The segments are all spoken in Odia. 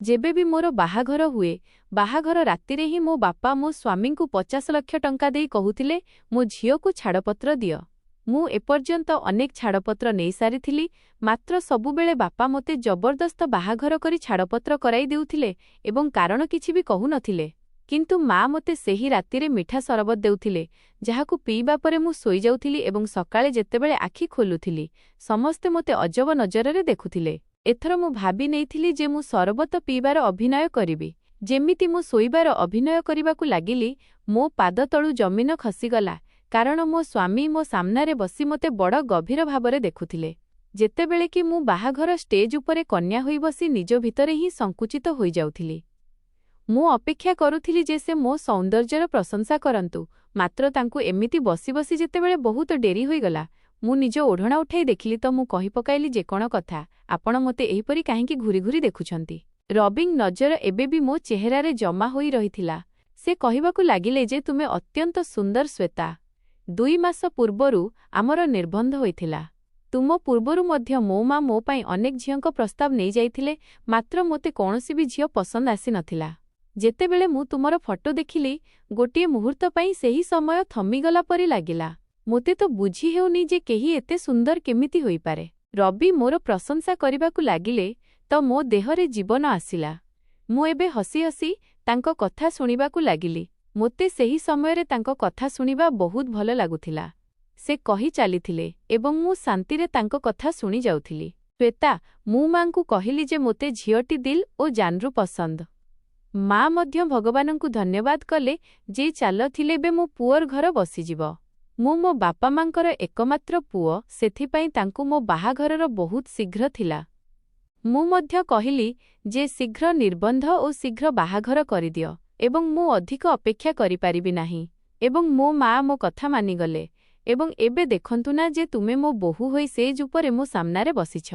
जेबे भी मोर बाहाघर हुए बाहाघर रातिरे ही मो बापा मो स्वामी को 50 लाख टंका देई कहूतिले मो झियो को छाड़पत्र दियो। मु एपर्यंत अनेक छाड़पत्र नहीं सारिथिली, मात्र सबुबेले बापा मोते जबरदस्त बाहाघर करी छाड़पत्र कराई देउथिले एवं कारण किछि भी कहू नथिले। किंतु माँ मोते सेही रातिरे मिठा सरबत देउथिले, जाहाकु पीबा परे मु सोई जाउथिली एवं सकाळे जेतेबेले आखि खोलुथिली समस्ते मोते अजब नजररे देखुथिले। एथर मु भाबी नेइथिली जे मु सरबत पीबार अभिनय करिबि। जेमिति मु सोइबार अभिनय करिबाकु लागिली मो पाद तळु जमीन खसीगला, कारण मो स्वामी मो सामनारे बसी मोते बड़ गभीर भावरे देखुथिले। जेतेबेले कि मु बाहाघर स्टेज उपरे कन्या होई बसी निज भितरे ही संकुचित होई जाउथिली। मु अपेक्षा करुथिली जे से मो सौंदर्यर प्रशंसा करंतु, मात्र तांकु एमिति बसी बसी जेतेबेले बहुत डेरी होई गला मु निज ओढणा उठाई देखिली तो मु कहि पकाइली जे कोन कथा आपण मते एहिपरि काहेकि घुरी घुरी देखुछंती। रबिंग नजर एबे भी मो चेहरारे जमा होई रहिथिला। से कहिबाकु लागिले जे तुमे अत्यंत सुंदर श्वेता। 2 मास पूर्वरु आमर निर्बंध होइथिला। तुम पूर्वरु मध्य मो मां मो पई अनेक झियंक प्रस्ताव नै जाइथिले, मात्र मोते कोनोसी भी झियो पसंद आसी नथिला। जेतेबेले मु तुमर फोटो देखिली गोटिए मुहूर्त पई सेही समय थमिगला परि लागिला। मोते तो बुझी हेउनी जे केही एते सुंदर केमिति होई पारे। रवि मोर प्रशंसा करिबाकु लागिले तो मो देहरे जीवन आसिला। मु एबे हसी हसी तांको कथा सुनिबाकु लागिली। मोते सेही समयरे तांको कथा सुनिबा बहुत भल लागुथिला। से कहि चालिथिले एवं मु शांतिरे तांको कथा सुनि जाउथिली। श्वेता, मु मांकु कहिली जे मोते झियोटी दिल ओ जानरु पसंद। माँ मध्य भगवानंकु धन्यवाद कले जे चाल थिले बे मो पुअर घर बसिजिब। मु मो बापा मांकर एकमात्र पुओ, सेथिपाई तांकु मो बाहाघरर बहुत शीघ्र थिला। मु मध्य कहिली जे शीघ्र निर्बंध ओ शीघ्र बाहाघर करिदियो एवं मु अधिक अपेक्षा करि पारिबि नाही। एवं मो माँ मो कथा मानिगले। एवं एबे देखंतु ना जे तुमे मो बोहू होई सेज उपरे मो सामनारे बसिछ।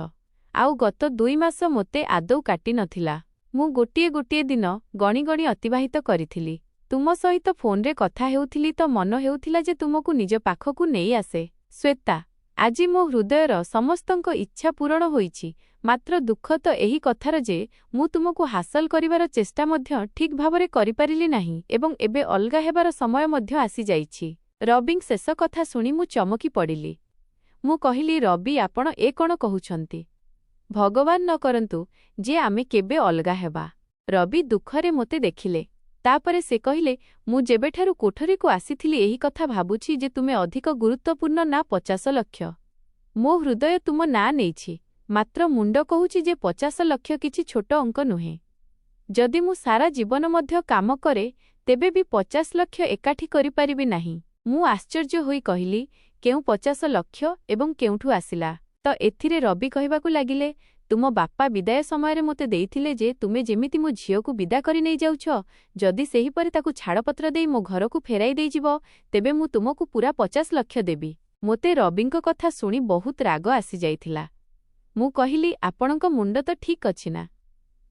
आउ गत 2 मास मोते आदौ काटी नथिला। मु गोटिए गोटिए दिन गणी गणी अतिबाहित करिथिली। तुम सहित फोनरे कथा हेउथिली तो मन हेउथिला जे तुमकु निज पाखकु नेई आसे। श्वेता, आजि मो हृदयर समस्तंक इच्छा पूरण होईछि, मात्र दुख तो एही कथार जे मु तुमकु हासिल करिवार चेष्टा मध्य ठीक भावरे करि पारिली नाही एवं एबे अलगा हेबार समय मध्य आसी जाईछि। रबिंग शेष कथा सुनी मु चमकी पड़िली। मु कहिली, रवि आपण ए कोन कहुछंती? भगवान न करंतु जे आमे केबे अलगा हेबा। रवि दुखरे मोते देखिले। तापरे से कहिले, मु जेबेठारु कोठरीकु आसीथिली एही कथा भाबुछि जे तुमे अधिक गुरुत्वपूर्ण ना 50 लाख। मो हृदय तुम ना नेइछि, मात्र मुंड कहुछि जे 50 लाख किछि छोट अंक नुहे। जदि मु सारा जीवन मध्य काम करे तेबे भी 50 लाख एकाठी करि पारिबि नाही। मु आश्चर्य होई कहिली, केउ 50 लाख एवं केउठु आसिला? तो एथिरे रवि कहिबाकु लागिले, तुम बापा विदाय समयरे मोते देइथिले जे तुमे जेमिति मो झियोकु विदा करि नै जाउछ, जदि सेही परे ताकु छाड़पत्र देई मो घरकु फेराई देई जिवो तेबे मु तुमकु पूरा 50 लाख देबी। मोते रविंको कथा सुनी बहुत राग आसी जाइथिला। मु कहिली, आपणक मुंड तो ठीक अछि ना?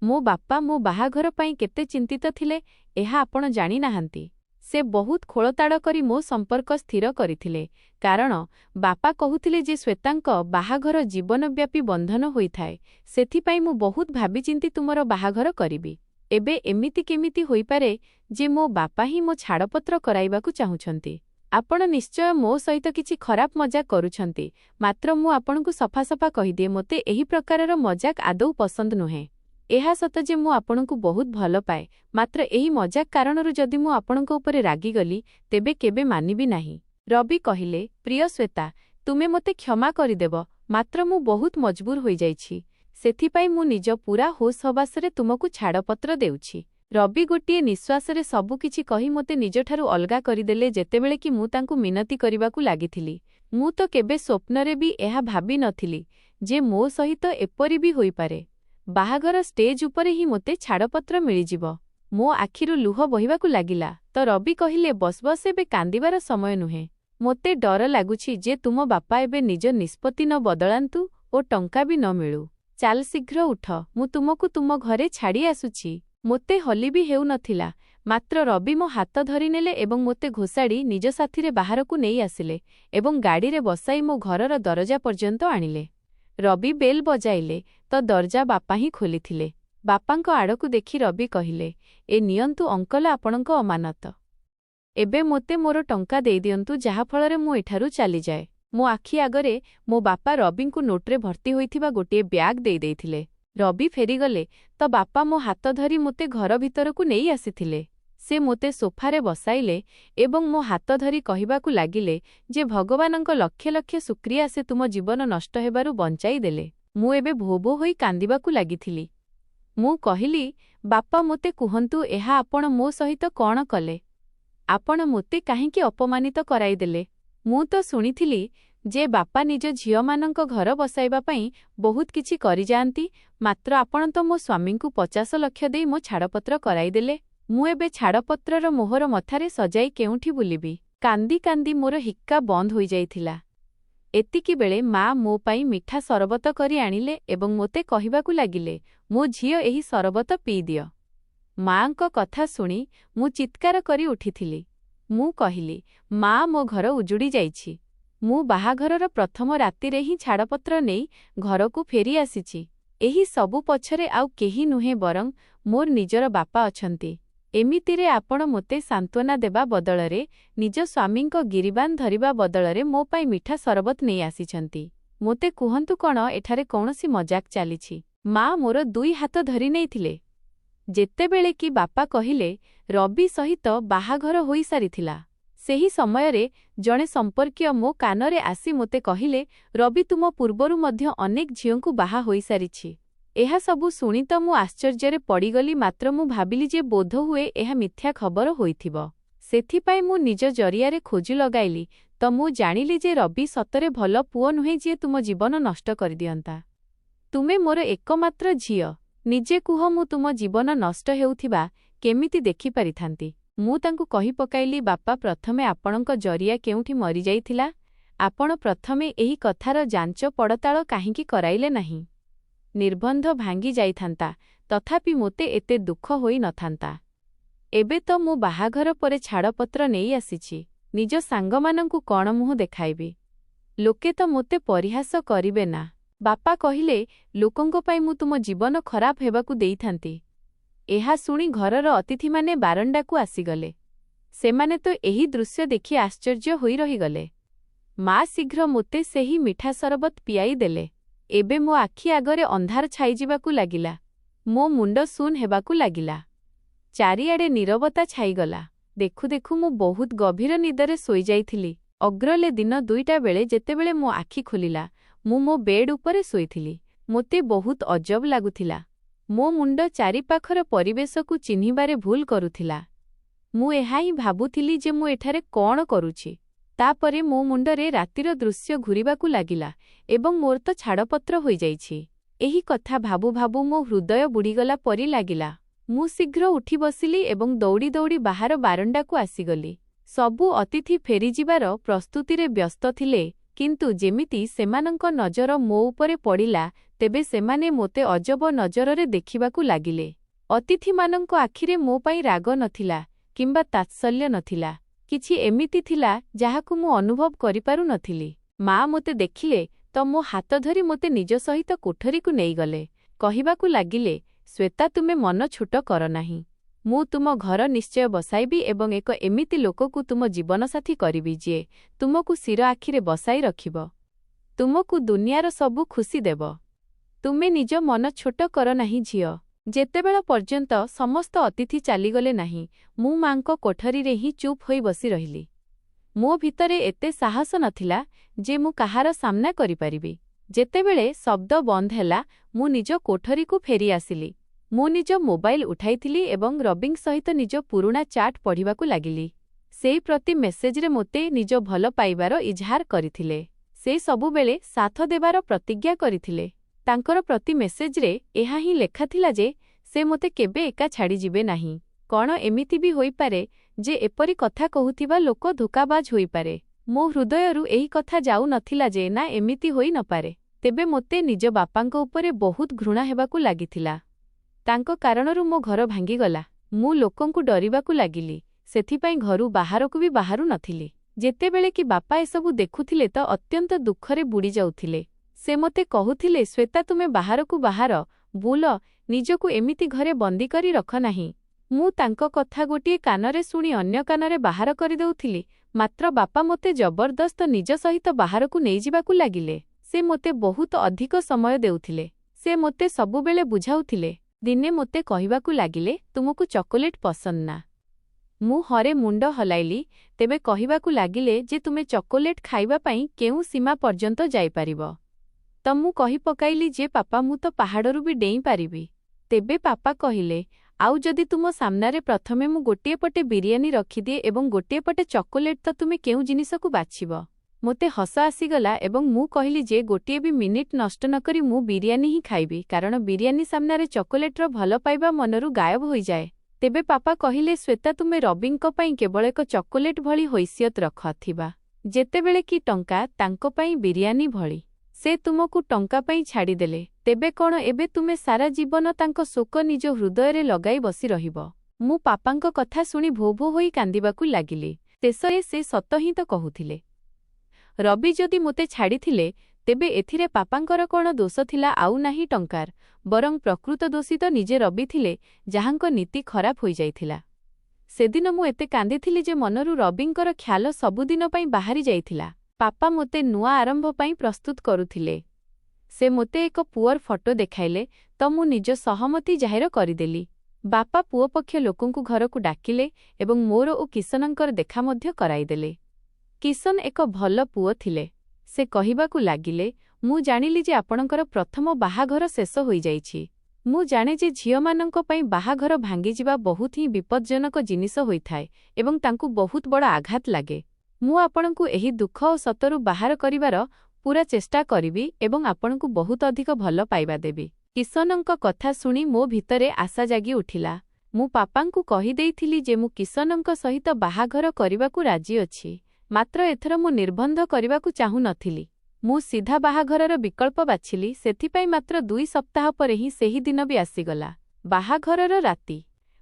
मो बापा मो बाहाघर पई केते चिंतित थिले एहा आपण जानि नाहांती। से बहुत खोलताड़ करी मो संपर्क स्थिर करिथिले, कारण बापा कहुथिले जे श्वेतांक बाहाघर जीवनव्यापी बंधन होइथाए। सेथिपाई मु बहुत भाबी चिंती तुमर बाहाघर करिबी। एबे एमिति केमिति होई पारे जे मो बापा ही मो छाड़पत्र कराइबाकु चाहुछंती? आपण निश्चय मो सहित किछि खराब मजाक करूछंती, मात्र मु आपणकु सफा सफा कहिदिए मोते एही प्रकारर मजाक आदौ पसंद नुहे। एहा सत जे मु आपणकु बहुत भल पाए, मात्र एही मजाक कारणरु जदि मु आपणक उपरे रागी गली तेबे केबे मानिबि नाही। रवि कहिले, प्रिय श्वेता, तुमे मोते क्षमा करिदेब, मात्र मु बहुत मजबूर होई जाइछि। सेथिपाई मु निज पूरा होश हबासरे तुमकु छाड़पत्र देउछि। रवि गोटिए निश्वासरे सबु किछि कहि मोते निजठारु अलगा करिदेले। जेतेबेले कि मु तांकु मिनती करिबाकु लागिथिली, मु तो केबे स्वप्नरे भी एहा भाबी नथिली जे मो सहित एपरि भी होई पारे। बाहाघर स्टेज उपरे ही मोते छाड़पत्र मिलिजिब। मो आखिरु लुह बहिबाकु लागिला। तो रवि कहिले, बस बस एबे कांदिबार समय नुहे। मोते डर लागुछि जे तुम बापा एबे निज निष्पत्ति न बदलांतु ओ टंका भी न मिलू। चाल शीघ्र उठ, मु तुमकु तुम घरे छाड़ी आसुछि। मोते हली भी हेउ नथिला, मात्र रवि मो हाथ धरि नेले एवं मोते घोषाड़ी निज साथीरे बाहरकु नेई आसिले एवं गाड़ी रे बसाई मो घरर दरजा पर्यंत आनिले। रवि बेल बजाइले तो दरजा बापा ही खोलिथिले। ବାପାଙ୍କ ଆଡ଼କୁ ଦେଖି ରବି କହିଲେ, ଏ ନିଅନ୍ତୁ ଅଙ୍କଲ ଆପଣଙ୍କ ଅମାନତ। ଏବେ ମୋତେ ମୋର ଟଙ୍କା ଦେଇଦିଅନ୍ତୁ ଯାହାଫଳରେ ମୁଁ ଏଠାରୁ ଚାଲିଯାଏ। ମୋ ଆଖି ଆଗରେ ମୋ ବାପା ରବିଙ୍କୁ ନୋଟ୍ରେ ଭର୍ତ୍ତି ହୋଇଥିବା ଗୋଟିଏ ବ୍ୟାଗ୍ ଦେଇଥିଲେ। ରବି ଫେରିଗଲେ ତ ବାପା ମୋ ହାତ ଧରି ମୋତେ ଘର ଭିତରକୁ ନେଇ ଆସିଥିଲେ। ସେ ମୋତେ ସୋଫାରେ ବସାଇଲେ ଏବଂ ମୋ ହାତ ଧରି କହିବାକୁ ଲାଗିଲେ ଯେ ଭଗବାନଙ୍କ ଲକ୍ଷ ଲକ୍ଷ ଶୁକ୍ରିୟା ସେ ତୁମ ଜୀବନ ନଷ୍ଟ ହେବାରୁ ବଞ୍ଚାଇ ଦେଲେ। ମୁଁ ଏବେ ଭୋ ଭୋ ହୋଇ କାନ୍ଦିବାକୁ ଲାଗିଥିଲି। ମୁଁ କହିଲି, ବାପା ମୋତେ କୁହନ୍ତୁ ଏହା ଆପଣ ମୋ ସହିତ କ'ଣ କଲେ? ଆପଣ ମୋତେ କାହିଁକି ଅପମାନିତ କରାଇଦେଲେ? ମୁଁ ତ ଶୁଣିଥିଲି ଯେ ବାପା ନିଜ ଝିଅମାନଙ୍କ ଘର ବସାଇବା ପାଇଁ ବହୁତ କିଛି କରିଯାଆନ୍ତି, ମାତ୍ର ଆପଣ ତ ମୋ ସ୍ୱାମୀଙ୍କୁ 50 ଲକ୍ଷ ଦେଇ ମୋ ଛାଡ଼ପତ୍ର କରାଇଦେଲେ। ମୁଁ ଏବେ ଛାଡ଼ପତ୍ରର ମୋହର ମଥାରେ ସଜାଇ କେଉଁଠି ବୁଲିବି? କାନ୍ଦି କାନ୍ଦି ମୋର ହିକ୍କା ବନ୍ଦ ହୋଇଯାଇଥିଲା। ଏତିକିବେଳେ ମା ମୋ ପାଇଁ ମିଠା ସରବତ କରି ଆଣିଲେ ଏବଂ ମୋତେ କହିବାକୁ ଲାଗିଲେ, ମୋ ଝିଅ ଏହି ସରବତ ପିଇଦିଅ। ମାଙ୍କ କଥା ଶୁଣି ମୁଁ ଚିତ୍କାର କରି ଉଠିଥିଲି। ମୁଁ କହିଲି, ମା ମୋ ଘର ଉଜୁଡ଼ି ଯାଇଛି। ମୁଁ ବାହାଘରର ପ୍ରଥମ ରାତିରେ ହିଁ ଛାଡ଼ପତ୍ର ନେଇ ଘରକୁ ଫେରି ଆସିଛି। ଏହି ସବୁ ପଛରେ ଆଉ କେହି ନୁହେଁ ବରଂ ମୋର ନିଜର ବାପା ଅଛନ୍ତି। ଏମିତିରେ ଆପଣ ମୋତେ ସାନ୍ତ୍ୱନା ଦେବା ବଦଳରେ ନିଜ ସ୍ୱାମୀଙ୍କ ଗିରିବାନ ଧରିବା ବଦଳରେ ମୋ ପାଇଁ ମିଠା ସରବତ ନେଇ ଆସିଛନ୍ତି। ମୋତେ କୁହନ୍ତୁ କ'ଣ ଏଠାରେ କୌଣସି ମଜାକ ଚାଲିଛି? ମା ମୋର 2 ହାତ ଧରି ନେଇଥିଲେ। ଯେତେବେଳେ କି ବାପା କହିଲେ ରବି ସହିତ ବାହାଘର ହୋଇସାରିଥିଲା, ସେହି ସମୟରେ ଜଣେ ସମ୍ପର୍କୀୟ ମୋ କାନରେ ଆସି ମୋତେ କହିଲେ, ରବି ତୁମ ପୂର୍ବରୁ ମଧ୍ୟ ଅନେକ ଝିଅଙ୍କୁ ବାହା ହୋଇସାରିଛି। ଏହା ସବୁ ଶୁଣି ତ ମୁଁ ଆଶ୍ଚର୍ଯ୍ୟରେ ପଡ଼ିଗଲି, ମାତ୍ର ମୁଁ ଭାବିଲି ଯେ ବୋଧହୁଏ ଏହା ମିଥ୍ୟା ଖବର ହୋଇଥିବ। ସେଥିପାଇଁ ମୁଁ ନିଜ ଜରିଆରେ ଖୋଜି ଲଗାଇଲି ତ ମୁଁ ଜାଣିଲି ଯେ ରବି ସତରେ ଭଲ ପୁଅ ନୁହେଁ ଯିଏ ତୁମ ଜୀବନ ନଷ୍ଟ କରିଦିଅନ୍ତା। ତୁମେ ମୋର ଏକମାତ୍ର ଝିଅ। ନିଜେ କୁହ ମୁଁ ତୁମ ଜୀବନ ନଷ୍ଟ ହେଉଥିବା କେମିତି ଦେଖିପାରିଥାନ୍ତି? ମୁଁ ତାଙ୍କୁ କହି ପକାଇଲି, ବାପା ପ୍ରଥମେ ଆପଣଙ୍କ ଜରିଆ କେଉଁଠି ମରିଯାଇଥିଲା? ଆପଣ ପ୍ରଥମେ ଏହି କଥାର ଯାଞ୍ଚ ପଡ଼ତାଳ କାହିଁକି କରାଇଲେ ନାହିଁ? ନିର୍ବନ୍ଧ ଭାଙ୍ଗି ଯାଇଥାନ୍ତା, ତଥାପି ମୋତେ ଏତେ ଦୁଃଖ ହୋଇ ନଥାନ୍ତା। ଏବେ ତ ମୁଁ ବାହାଘର ପରେ ଛାଡ଼ପତ୍ର ନେଇ ଆସିଛି। ନିଜ ସାଙ୍ଗମାନଙ୍କୁ କ'ଣ ମୁହଁ ଦେଖାଇବି? ଲୋକେ ତ ମୋତେ ପରିହାସ କରିବେ ନା? ବାପା କହିଲେ, ଲୋକଙ୍କ ପାଇଁ ମୁଁ ତୁମ ଜୀବନ ଖରାପ ହେବାକୁ ଦେଇଥାନ୍ତି। ଏହା ଶୁଣି ଘରର ଅତିଥିମାନେ ବାରଣ୍ଡାକୁ ଆସିଗଲେ। ସେମାନେ ତ ଏହି ଦୃଶ୍ୟ ଦେଖି ଆଶ୍ଚର୍ଯ୍ୟ ହୋଇ ରହିଗଲେ। ମା ଶୀଘ୍ର ମୋତେ ସେହି ମିଠା ସରବତ ପିଆଇ ଦେଲେ। ଏବେ ମୋ ଆଖି ଆଗରେ ଅନ୍ଧାର ଛାଇଯିବାକୁ ଲାଗିଲା। ମୋ ମୁଣ୍ଡ ଶୂନ ହେବାକୁ ଲାଗିଲା। ଚାରିଆଡ଼େ ନୀରବତା ଛାଇଗଲା। ଦେଖୁ ଦେଖୁ ମୁଁ ବହୁତ ଗଭୀର ନିଦରେ ଶୋଇଯାଇଥିଲି। ଅଗ୍ରଲେ ଦିନ 2ଟା ବେଳେ ଯେତେବେଳେ ମୋ ଆଖି ଖୋଲିଲା, ମୁଁ ମୋ ବେଡ୍ ଉପରେ ଶୋଇଥିଲି। ମୋତେ ବହୁତ ଅଜବ ଲାଗୁଥିଲା। ମୋ ମୁଣ୍ଡ ଚାରିପାଖର ପରିବେଶକୁ ଚିହ୍ନିବାରେ ଭୁଲ କରୁଥିଲା। ମୁଁ ଏହା ହିଁ ଭାବୁଥିଲି ଯେ ମୁଁ ଏଠାରେ କ'ଣ କରୁଛି। ତାପରେ ମୋ ମୁଣ୍ଡରେ ରାତିର ଦୃଶ୍ୟ ଘୂରିବାକୁ ଲାଗିଲା ଏବଂ ମୋର ତ ଛାଡ଼ପତ୍ର ହୋଇଯାଇଛି। ଏହି କଥା ଭାବୁ ଭାବୁ ମୋ ହୃଦୟ ବୁଡ଼ିଗଲା ପରି ଲାଗିଲା। ମୁଁ ଶୀଘ୍ର ଉଠି ବସିଲି ଏବଂ ଦୌଡ଼ି ଦୌଡ଼ି ବାହାର ବାରଣ୍ଡାକୁ ଆସିଗଲି। ସବୁ ଅତିଥି ଫେରିଯିବାର ପ୍ରସ୍ତୁତିରେ ବ୍ୟସ୍ତ ଥିଲେ, କିନ୍ତୁ ଯେମିତି ସେମାନଙ୍କ ନଜର ମୋ ଉପରେ ପଡ଼ିଲା, ତେବେ ସେମାନେ ମୋତେ ଅଜବ ନଜରରେ ଦେଖିବାକୁ ଲାଗିଲେ। ଅତିଥିମାନଙ୍କ ଆଖିରେ ମୋ ପାଇଁ ରାଗ ନଥିଲା କିମ୍ବା ତାତ୍ସଲ୍ୟ ନଥିଲା। କିଛି ଏମିତି ଥିଲା ଯାହାକୁ ମୁଁ ଅନୁଭବ କରିପାରୁ ନଥିଲି। ମା ମୋତେ ଦେଖିଲେ ତ ମୋ ହାତ ଧରି ମୋତେ ନିଜ ସହିତ କୋଠରୀକୁ ନେଇଗଲେ। କହିବାକୁ ଲାଗିଲେ, ଶ୍ୱେତା ତୁମେ ମନ ଛୋଟ କର ନାହିଁ। ମୁଁ ତୁମ ଘର ନିଶ୍ଚୟ ବସାଇବି ଏବଂ ଏକ ଏମିତି ଲୋକକୁ ତୁମ ଜୀବନସାଥୀ କରିବି ଯିଏ ତୁମକୁ ଶିର ଆଖିରେ ବସାଇ ରଖିବ। ତୁମକୁ ଦୁନିଆର ସବୁ ଖୁସି ଦେବ। ତୁମେ ନିଜ ମନ ଛୋଟ କର ନାହିଁ ଝିଅ। ଯେତେବେଳ ପର୍ଯ୍ୟନ୍ତ ସମସ୍ତ ଅତିଥି ଚାଲିଗଲେ ନାହିଁ, ମୁଁ ମାଙ୍କ କୋଠରୀରେ ହିଁ ଚୁପ୍ ହୋଇ ବସି ରହିଲି। ମୋ ଭିତରେ ଏତେ ସାହସ ନଥିଲା ଯେ ମୁଁ କାହାର ସାମ୍ନା କରିପାରିବି। ଯେତେବେଳେ ଶବ୍ଦ ବନ୍ଦ ହେଲା, ମୁଁ ନିଜ କୋଠରୀକୁ ଫେରି ଆସିଲି। ମୁଁ ନିଜ ମୋବାଇଲ ଉଠାଇଥିଲି ଏବଂ ରବିଙ୍କ ସହିତ ନିଜ ପୁରୁଣା ଚାଟ୍ ପଢ଼ିବାକୁ ଲାଗିଲି। ସେଇ ପ୍ରତି ମେସେଜରେ ମୋତେ ନିଜ ଭଲ ପାଇବାର ଇଜହାର କରିଥିଲେ। ସେ ସବୁବେଳେ ସାଥ ଦେବାର ପ୍ରତିଜ୍ଞା କରିଥିଲେ। ତାଙ୍କର ପ୍ରତି ମେସେଜରେ ଏହା ହିଁ ଲେଖାଥିଲା ଯେ ସେ ମୋତେ କେବେ ଏକା ଛାଡ଼ିଯିବେ ନାହିଁ। କ'ଣ ଏମିତି ବି ହୋଇପାରେ ଯେ ଏପରି କଥା କହୁଥିବା ଲୋକ ଧୋକାବାଜ ହୋଇପାରେ? ମୋ ହୃଦୟରୁ ଏହି କଥା ଯାଉ ନଥିଲା ଯେ ନା ଏମିତି ହୋଇ ନପାରେ। ତେବେ ମୋତେ ନିଜ ବାପାଙ୍କ ଉପରେ ବହୁତ ଘୃଣା ହେବାକୁ ଲାଗିଥିଲା। ତାଙ୍କ କାରଣରୁ ମୋ ଘର ଭାଙ୍ଗିଗଲା। ମୁଁ ଲୋକଙ୍କୁ ଡରିବାକୁ ଲାଗିଲି। ସେଥିପାଇଁ ଘରୁ ବାହାରକୁ ବି ବାହାରୁ ନଥିଲି। ଯେତେବେଳେ କି ବାପା ଏସବୁ ଦେଖୁଥିଲେ ତ ଅତ୍ୟନ୍ତ ଦୁଃଖରେ ବୁଡ଼ି ଯାଉଥିଲେ। ସେ ମୋତେ କହୁଥିଲେ, ଶ୍ୱେତା ତୁମେ ବାହାରକୁ ବାହାର, ବୁଲ, ନିଜକୁ ଏମିତି ଘରେ ବନ୍ଦୀ କରି ରଖ ନାହିଁ। ମୁଁ ତାଙ୍କ କଥା ଗୋଟିଏ କାନରେ ଶୁଣି ଅନ୍ୟ କାନରେ ବାହାର କରିଦେଉଥିଲି, ମାତ୍ର ବାପା ମୋତେ ଜବରଦସ୍ତ ନିଜ ସହିତ ବାହାରକୁ ନେଇଯିବାକୁ ଲାଗିଲେ। ସେ ମୋତେ ବହୁତ ଅଧିକ ସମୟ ଦେଉଥିଲେ। ସେ ମୋତେ ସବୁବେଳେ ବୁଝାଉଥିଲେ। ଦିନେ ମୋତେ କହିବାକୁ ଲାଗିଲେ, ତୁମକୁ ଚକୋଲେଟ୍ ପସନ୍ଦ ନା? ମୁଁ ହରେ ମୁଣ୍ଡ ହଲାଇଲି। ତେବେ କହିବାକୁ ଲାଗିଲେ ଯେ ତୁମେ ଚକୋଲେଟ୍ ଖାଇବା ପାଇଁ କେଉଁ ସୀମା ପର୍ଯ୍ୟନ୍ତ ଯାଇପାରିବ। ତ ମୁଁ କହି ପକାଇଲି ଯେ ପାପା, ମୁଁ ତ ପାହାଡ଼ରୁ ବି ଡେଇଁ ପାରିବି। ତେବେ ପାପା କହିଲେ, ଆଉ ଯଦି ତୁମ ସାମ୍ନାରେ ପ୍ରଥମେ ମୁଁ ଗୋଟିଏ ପଟେ ବିରିୟାନୀ ରଖିଦିଏ ଏବଂ ଗୋଟିଏ ପଟେ ଚକୋଲେଟ୍, ତ ତୁମେ କେଉଁ ଜିନିଷକୁ ବାଛିବ? ମୋତେ ହସ ଆସିଗଲା ଏବଂ ମୁଁ କହିଲି ଯେ ଗୋଟିଏ ବି ମିନିଟ୍ ନଷ୍ଟ ନକରି ମୁଁ ବିରିୟାନୀ ହିଁ ଖାଇବି, କାରଣ ବିରିୟାନୀ ସାମ୍ନାରେ ଚକୋଲେଟ୍ର ଭଲ ପାଇବା ମନରୁ ଗାୟବ ହୋଇଯାଏ। ତେବେ ପାପା କହିଲେ, ଶ୍ଵେତା, ତୁମେ ରବିଙ୍କ ପାଇଁ କେବଳ ଏକ ଚକୋଲେଟ୍ ଭଳି ହୋଇସିୟତ ରଖଥିବା, ଯେତେବେଳେ କି ଟଙ୍କା ତାଙ୍କ ପାଇଁ ବିରିୟାନୀ ଭଳି। ସେ ତୁମକୁ ଟଙ୍କା ପାଇଁ ଛାଡ଼ିଦେଲେ, ତେବେ କ'ଣ ଏବେ ତୁମେ ସାରା ଜୀବନ ତାଙ୍କ ଶୋକ ନିଜ ହୃଦୟରେ ଲଗାଇ ବସି ରହିବ? ମୁଁ ପାପାଙ୍କ କଥା ଶୁଣି ଭୋ ଭୋ ହୋଇ କାନ୍ଦିବାକୁ ଲାଗିଲି। ଶେଷରେ ସେ ସତ ହିଁ ତ କହୁଥିଲେ। ରବି ଯଦି ମୋତେ ଛାଡ଼ିଥିଲେ, ତେବେ ଏଥିରେ ପାପାଙ୍କର କ'ଣ ଦୋଷ ଥିଲା? ଆଉ ନାହିଁ ଟଙ୍କାର, ବରଂ ପ୍ରକୃତ ଦୋଷୀ ତ ନିଜେ ରବି ଥିଲେ, ଯାହାଙ୍କ ନୀତି ଖରାପ ହୋଇଯାଇଥିଲା। ସେଦିନ ମୁଁ ଏତେ କାନ୍ଦିଥିଲି ଯେ ମନରୁ ରବିଙ୍କର ଖ୍ୟାଲ ସବୁଦିନ ପାଇଁ ବାହାରି ଯାଇଥିଲା। ପାପା ମୋତେ ନୂଆ ଆରମ୍ଭ ପାଇଁ ପ୍ରସ୍ତୁତ କରୁଥିଲେ। ସେ ମୋତେ ଏକ ପୁଅର ଫଟୋ ଦେଖାଇଲେ, ତ ମୁଁ ନିଜ ସହମତି ଜାହିର କରିଦେଲି। ବାପା ପୁଅ ପକ୍ଷ ଲୋକଙ୍କୁ ଘରକୁ ଡାକିଲେ ଏବଂ ମୋର ଓ କିଶନଙ୍କର ଦେଖା ମଧ୍ୟ କରାଇଦେଲେ। କିଶନ ଏକ ଭଲ ପୁଅ ଥିଲେ। ସେ କହିବାକୁ ଲାଗିଲେ, ମୁଁ ଜାଣିଲି ଯେ ଆପଣଙ୍କର ପ୍ରଥମ ବାହାଘର ଶେଷ ହୋଇଯାଇଛି। ମୁଁ ଜାଣେ ଯେ ଝିଅମାନଙ୍କ ପାଇଁ ବାହାଘର ଭାଙ୍ଗିଯିବା ବହୁତ ହିଁ ବିପଜ୍ଜନକ ଜିନିଷ ହୋଇଥାଏ ଏବଂ ତାଙ୍କୁ ବହୁତ ବଡ଼ ଆଘାତ ଲାଗେ। ମୁଁ ଆପଣଙ୍କୁ ଏହି ଦୁଃଖ ଓ ସତରୁ ବାହାର କରିବାର ପୂରା ଚେଷ୍ଟା କରିବି ଏବଂ ଆପଣଙ୍କୁ ବହୁତ ଅଧିକ ଭଲ ପାଇବା ଦେବି। କିଶନଙ୍କ କଥା ଶୁଣି ମୋ ଭିତରେ ଆଶା ଜାଗି ଉଠିଲା। ମୁଁ ପାପାଙ୍କୁ କହିଦେଇଥିଲି ଯେ ମୁଁ କିଶନଙ୍କ ସହିତ ବାହାଘର କରିବାକୁ ରାଜି ଅଛି, ମାତ୍ର ଏଥର ମୁଁ ନିର୍ବନ୍ଧ କରିବାକୁ ଚାହୁଁନଥିଲି। ମୁଁ ସିଧା ବାହାଘରର ବିକଳ୍ପ ବାଛିଲି। ସେଥିପାଇଁ ମାତ୍ର 2 ସପ୍ତାହ ପରେ ହିଁ ସେହି ଦିନ ବି ଆସିଗଲା, ବାହାଘରର ରାତି।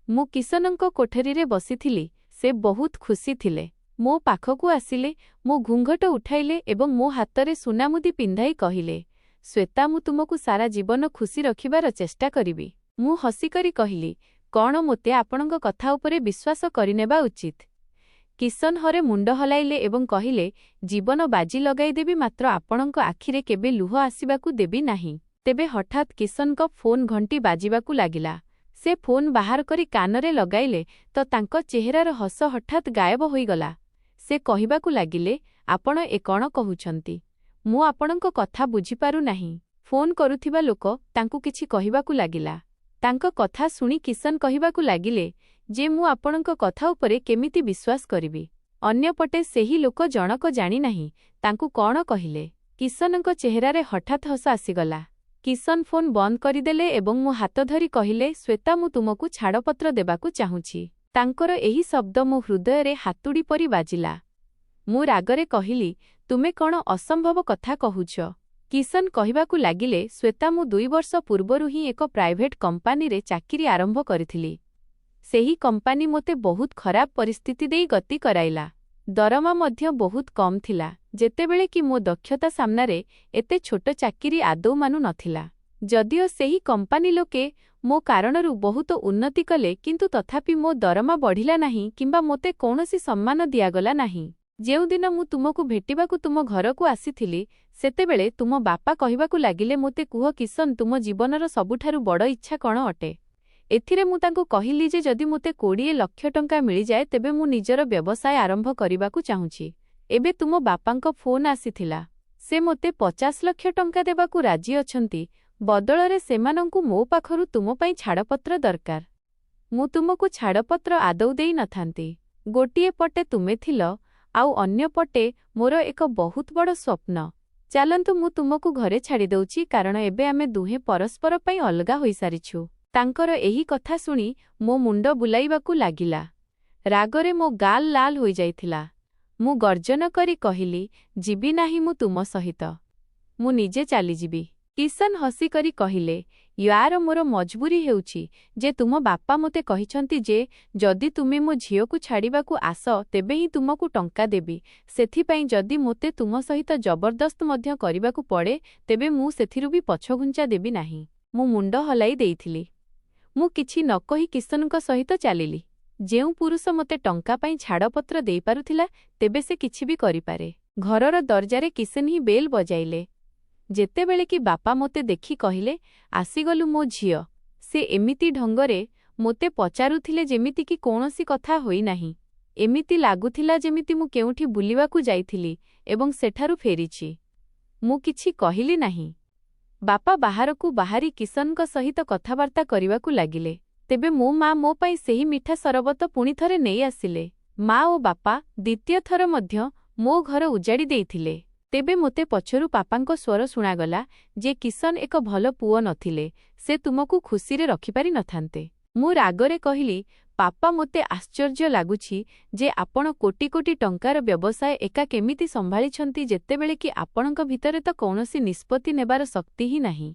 ମୁଁ କିଶନଙ୍କ କୋଠରୀରେ ବସିଥିଲି। ସେ ବହୁତ ଖୁସି ଥିଲେ। ମୋ ପାଖକୁ ଆସିଲେ, ମୋ ଘୁଙ୍ଘଟ ଉଠାଇଲେ ଏବଂ ମୋ ହାତରେ ସୁନାମୁଦି ପିନ୍ଧାଇ କହିଲେ, ଶ୍ଵେତା, ମୁଁ ତୁମକୁ ସାରା ଜୀବନ ଖୁସି ରଖିବାର ଚେଷ୍ଟା କରିବି। ମୁଁ ହସିକରି କହିଲି, କ'ଣ ମୋତେ ଆପଣଙ୍କ କଥା ଉପରେ ବିଶ୍ୱାସ କରିନେବା ଉଚିତ? କିଶନ ହରେ ମୁଣ୍ଡ ହଲାଇଲେ ଏବଂ କହିଲେ, ଜୀବନ ବାଜି ଲଗାଇଦେବି, ମାତ୍ର ଆପଣଙ୍କ ଆଖିରେ କେବେ ଲୁହ ଆସିବାକୁ ଦେବି ନାହିଁ। ତେବେ ହଠାତ୍ କିଶନଙ୍କ ଫୋନ୍ ଘଣ୍ଟି ବାଜିବାକୁ ଲାଗିଲା। ସେ ଫୋନ୍ ବାହାର କରି କାନରେ ଲଗାଇଲେ, ତ ତାଙ୍କ ଚେହେରାର ହସ ହଠାତ୍ ଗାୟବ ହୋଇଗଲା। ସେ କହିବାକୁ ଲାଗିଲେ, ଆପଣ ଏ କ'ଣ କହୁଛନ୍ତି? ମୁଁ ଆପଣଙ୍କ କଥା ବୁଝିପାରୁ ନାହିଁ। ଫୋନ୍ କରୁଥିବା ଲୋକ ତାଙ୍କୁ କିଛି କହିବାକୁ ଲାଗିଲା। ତାଙ୍କ କଥା ଶୁଣି କିଶନ କହିବାକୁ ଲାଗିଲେ ଯେ ମୁଁ ଆପଣଙ୍କ କଥା ଉପରେ କେମିତି ବିଶ୍ୱାସ କରିବି? ଅନ୍ୟପଟେ ସେହି ଲୋକ ଜଣକ ଜାଣିନାହିଁ ତାଙ୍କୁ କ'ଣ କହିଲେ। କିଶନଙ୍କ ଚେହେରାରେ ହଠାତ୍ ହସ ଆସିଗଲା। କିଶନ ଫୋନ୍ ବନ୍ଦ କରିଦେଲେ ଏବଂ ମୋ ହାତ ଧରି କହିଲେ, ଶ୍ଵେତା, ମୁଁ ତୁମକୁ ଛାଡ଼ପତ୍ର ଦେବାକୁ ଚାହୁଁଛି। ତାଙ୍କର ଏହି ଶବ୍ଦ ମୋ ହୃଦୟରେ ହାତୁଡ଼ି ପରି ବାଜିଲା। ମୁଁ ରାଗରେ କହିଲି, ତୁମେ କ'ଣ ଅସମ୍ଭବ କଥା କହୁଛ? କିଶନ କହିବାକୁ ଲାଗିଲେ, ଶ୍ଵେତା, ମୁଁ 2 ବର୍ଷ ପୂର୍ବରୁ ହିଁ ଏକ ପ୍ରାଇଭେଟ୍ କମ୍ପାନୀରେ ଚାକିରି ଆରମ୍ଭ କରିଥିଲି। ସେହି କମ୍ପାନୀ ମୋତେ ବହୁତ ଖରାପ ପରିସ୍ଥିତି ଦେଇ ଗତି କରାଇଲା। ଦରମା ମଧ୍ୟ ବହୁତ କମ୍ ଥିଲା, ଯେତେବେଳେ କି ମୋ ଦକ୍ଷତା ସାମ୍ନାରେ ଏତେ ଛୋଟ ଚାକିରି ଆଦୌ ମାନୁ ନଥିଲା। ଯଦିଓ ସେହି କମ୍ପାନୀ ଲୋକେ ମୋ କାରଣରୁ ବହୁତ ଉନ୍ନତି କଲେ, କିନ୍ତୁ ତଥାପି ମୋ ଦରମା ବଢ଼ିଲା ନାହିଁ କିମ୍ବା ମୋତେ କୌଣସି ସମ୍ମାନ ଦିଆଗଲା ନାହିଁ। ଯେଉଁଦିନ ମୁଁ ତୁମକୁ ଭେଟିବାକୁ ତୁମ ଘରକୁ ଆସିଥିଲି, ସେତେବେଳେ ତୁମ ବାପା କହିବାକୁ ଲାଗିଲେ, ମୋତେ କୁହ କିଶନ, ତୁମ ଜୀବନର ସବୁଠାରୁ ବଡ଼ ଇଚ୍ଛା କ'ଣ ଅଟେ? ଏଥିରେ ମୁଁ ତାଙ୍କୁ କହିଲି ଯେ ଯଦି ମୋତେ 20 ଲକ୍ଷ ଟଙ୍କା ମିଳିଯାଏ, ତେବେ ମୁଁ ନିଜର ବ୍ୟବସାୟ ଆରମ୍ଭ କରିବାକୁ ଚାହୁଁଛି। ଏବେ ତୁମ ବାପାଙ୍କ ଫୋନ୍ ଆସିଥିଲା। ସେ ମୋତେ 50 ଲକ୍ଷ ଟଙ୍କା ଦେବାକୁ ରାଜି ଅଛନ୍ତି। ବଦଳରେ ସେମାନଙ୍କୁ ମୋ ପାଖରୁ ତୁମ ପାଇଁ ଛାଡ଼ପତ୍ର ଦରକାର। ମୁଁ ତୁମକୁ ଛାଡ଼ପତ୍ର ଆଦୌ ଦେଇ ନଥାନ୍ତି। ଗୋଟିଏ ପଟେ ତୁମେ ଥିଲ, ଆଉ ଅନ୍ୟ ପଟେ ମୋର ଏକ ବହୁତ ବଡ଼ ସ୍ୱପ୍ନ। ଚାଲନ୍ତୁ, ମୁଁ ତୁମକୁ ଘରେ ଛାଡ଼ିଦେଉଛି, କାରଣ ଏବେ ଆମେ ଦୁହେଁ ପରସ୍ପର ପାଇଁ ଅଲଗା ହୋଇସାରିଛୁ। ତାଙ୍କର ଏହି କଥା ଶୁଣି ମୋ ମୁଣ୍ଡ ବୁଲାଇବାକୁ ଲାଗିଲା। ରାଗରେ ମୋ ଗାଲ ଲାଲ ହୋଇଯାଇଥିଲା। ମୁଁ ଗର୍ଜନ କରି କହିଲି, ଯିବି ନାହିଁ ମୁଁ ତୁମ ସହିତ। ମୁଁ ନିଜେ ଚାଲିଯିବି। କିଶନ ହସିକରି କହିଲେ, ୟାର ମୋର ମଜବୁରି ହେଉଛି ଯେ ତୁମ ବାପା ମୋତେ କହିଛନ୍ତି ଯେ ଯଦି ତୁମେ ମୋ ଝିଅକୁ ଛାଡ଼ିବାକୁ ଆସ, ତେବେ ହିଁ ତୁମକୁ ଟଙ୍କା ଦେବି। ସେଥିପାଇଁ ଯଦି ମୋତେ ତୁମ ସହିତ ଜବରଦସ୍ତ ମଧ୍ୟ କରିବାକୁ ପଡ଼େ, ତେବେ ମୁଁ ସେଥିରୁ ବି ପଛଘୁଞ୍ଚା ଦେବି ନାହିଁ। ମୁଁ ମୁଣ୍ଡ ହଲାଇ ଦେଇଥିଲି। ମୁଁ କିଛି ନ କହି କିଶନଙ୍କ ସହିତ ଚାଲିଲି। ଯେଉଁ ପୁରୁଷ ମୋତେ ଟଙ୍କା ପାଇଁ ଛାଡ଼ପତ୍ର ଦେଇପାରୁଥିଲା ତେବେ ସେ କିଛି ବି କରିପାରେ। ଘରର ଦରଜାରେ କିଶନ ହିଁ ବେଲ୍ ବଜାଇଲେ। ଯେତେବେଳେ କି ବାପା ମୋତେ ଦେଖି କହିଲେ, ଆସିଗଲୁ ମୋ ଝିଅ। ସେ ଏମିତି ଢଙ୍ଗରେ ମୋତେ ପଚାରୁଥିଲେ ଯେମିତିକି କୌଣସି କଥା ହୋଇନାହିଁ। ଏମିତି ଲାଗୁଥିଲା ଯେମିତି ମୁଁ କେଉଁଠି ବୁଲିବାକୁ ଯାଇଥିଲି ଏବଂ ସେଠାରୁ ଫେରିଛି। ମୁଁ କିଛି କହିଲି ନାହିଁ। ବାପା ବାହାରକୁ ବାହାରି କିଶନଙ୍କ ସହିତ କଥାବାର୍ତ୍ତା କରିବାକୁ ଲାଗିଲେ। ତେବେ ମୋ ମା ମୋ ପାଇଁ ସେହି ମିଠା ସରବତ ପୁଣିଥରେ ନେଇ ଆସିଲେ। ମା ଓ ବାପା ଦ୍ୱିତୀୟ ଥର ମଧ୍ୟ ମୋ ଘର ଉଜାଡ଼ି ଦେଇଥିଲେ। ତେବେ ମୋତେ ପଛରୁ ପାପାଙ୍କ ସ୍ୱର ଶୁଣାଗଲା ଯେ କିଶନ ଏକ ଭଲ ପୁଅ ନଥିଲେ, ସେ ତୁମକୁ ଖୁସିରେ ରଖିପାରି ନଥାନ୍ତେ। ମୁଁ ରାଗରେ କହିଲି, ପାପା ମୋତେ ଆଶ୍ଚର୍ଯ୍ୟ ଲାଗୁଛି ଯେ ଆପଣ କୋଟି କୋଟି ଟଙ୍କାର ବ୍ୟବସାୟ ଏକା କେମିତି ସମ୍ଭାଳିଛନ୍ତି ଯେତେବେଳେ କି ଆପଣଙ୍କ ଭିତରେ ତ କୌଣସି ନିଷ୍ପତ୍ତି ନେବାର ଶକ୍ତି ହିଁ ନାହିଁ।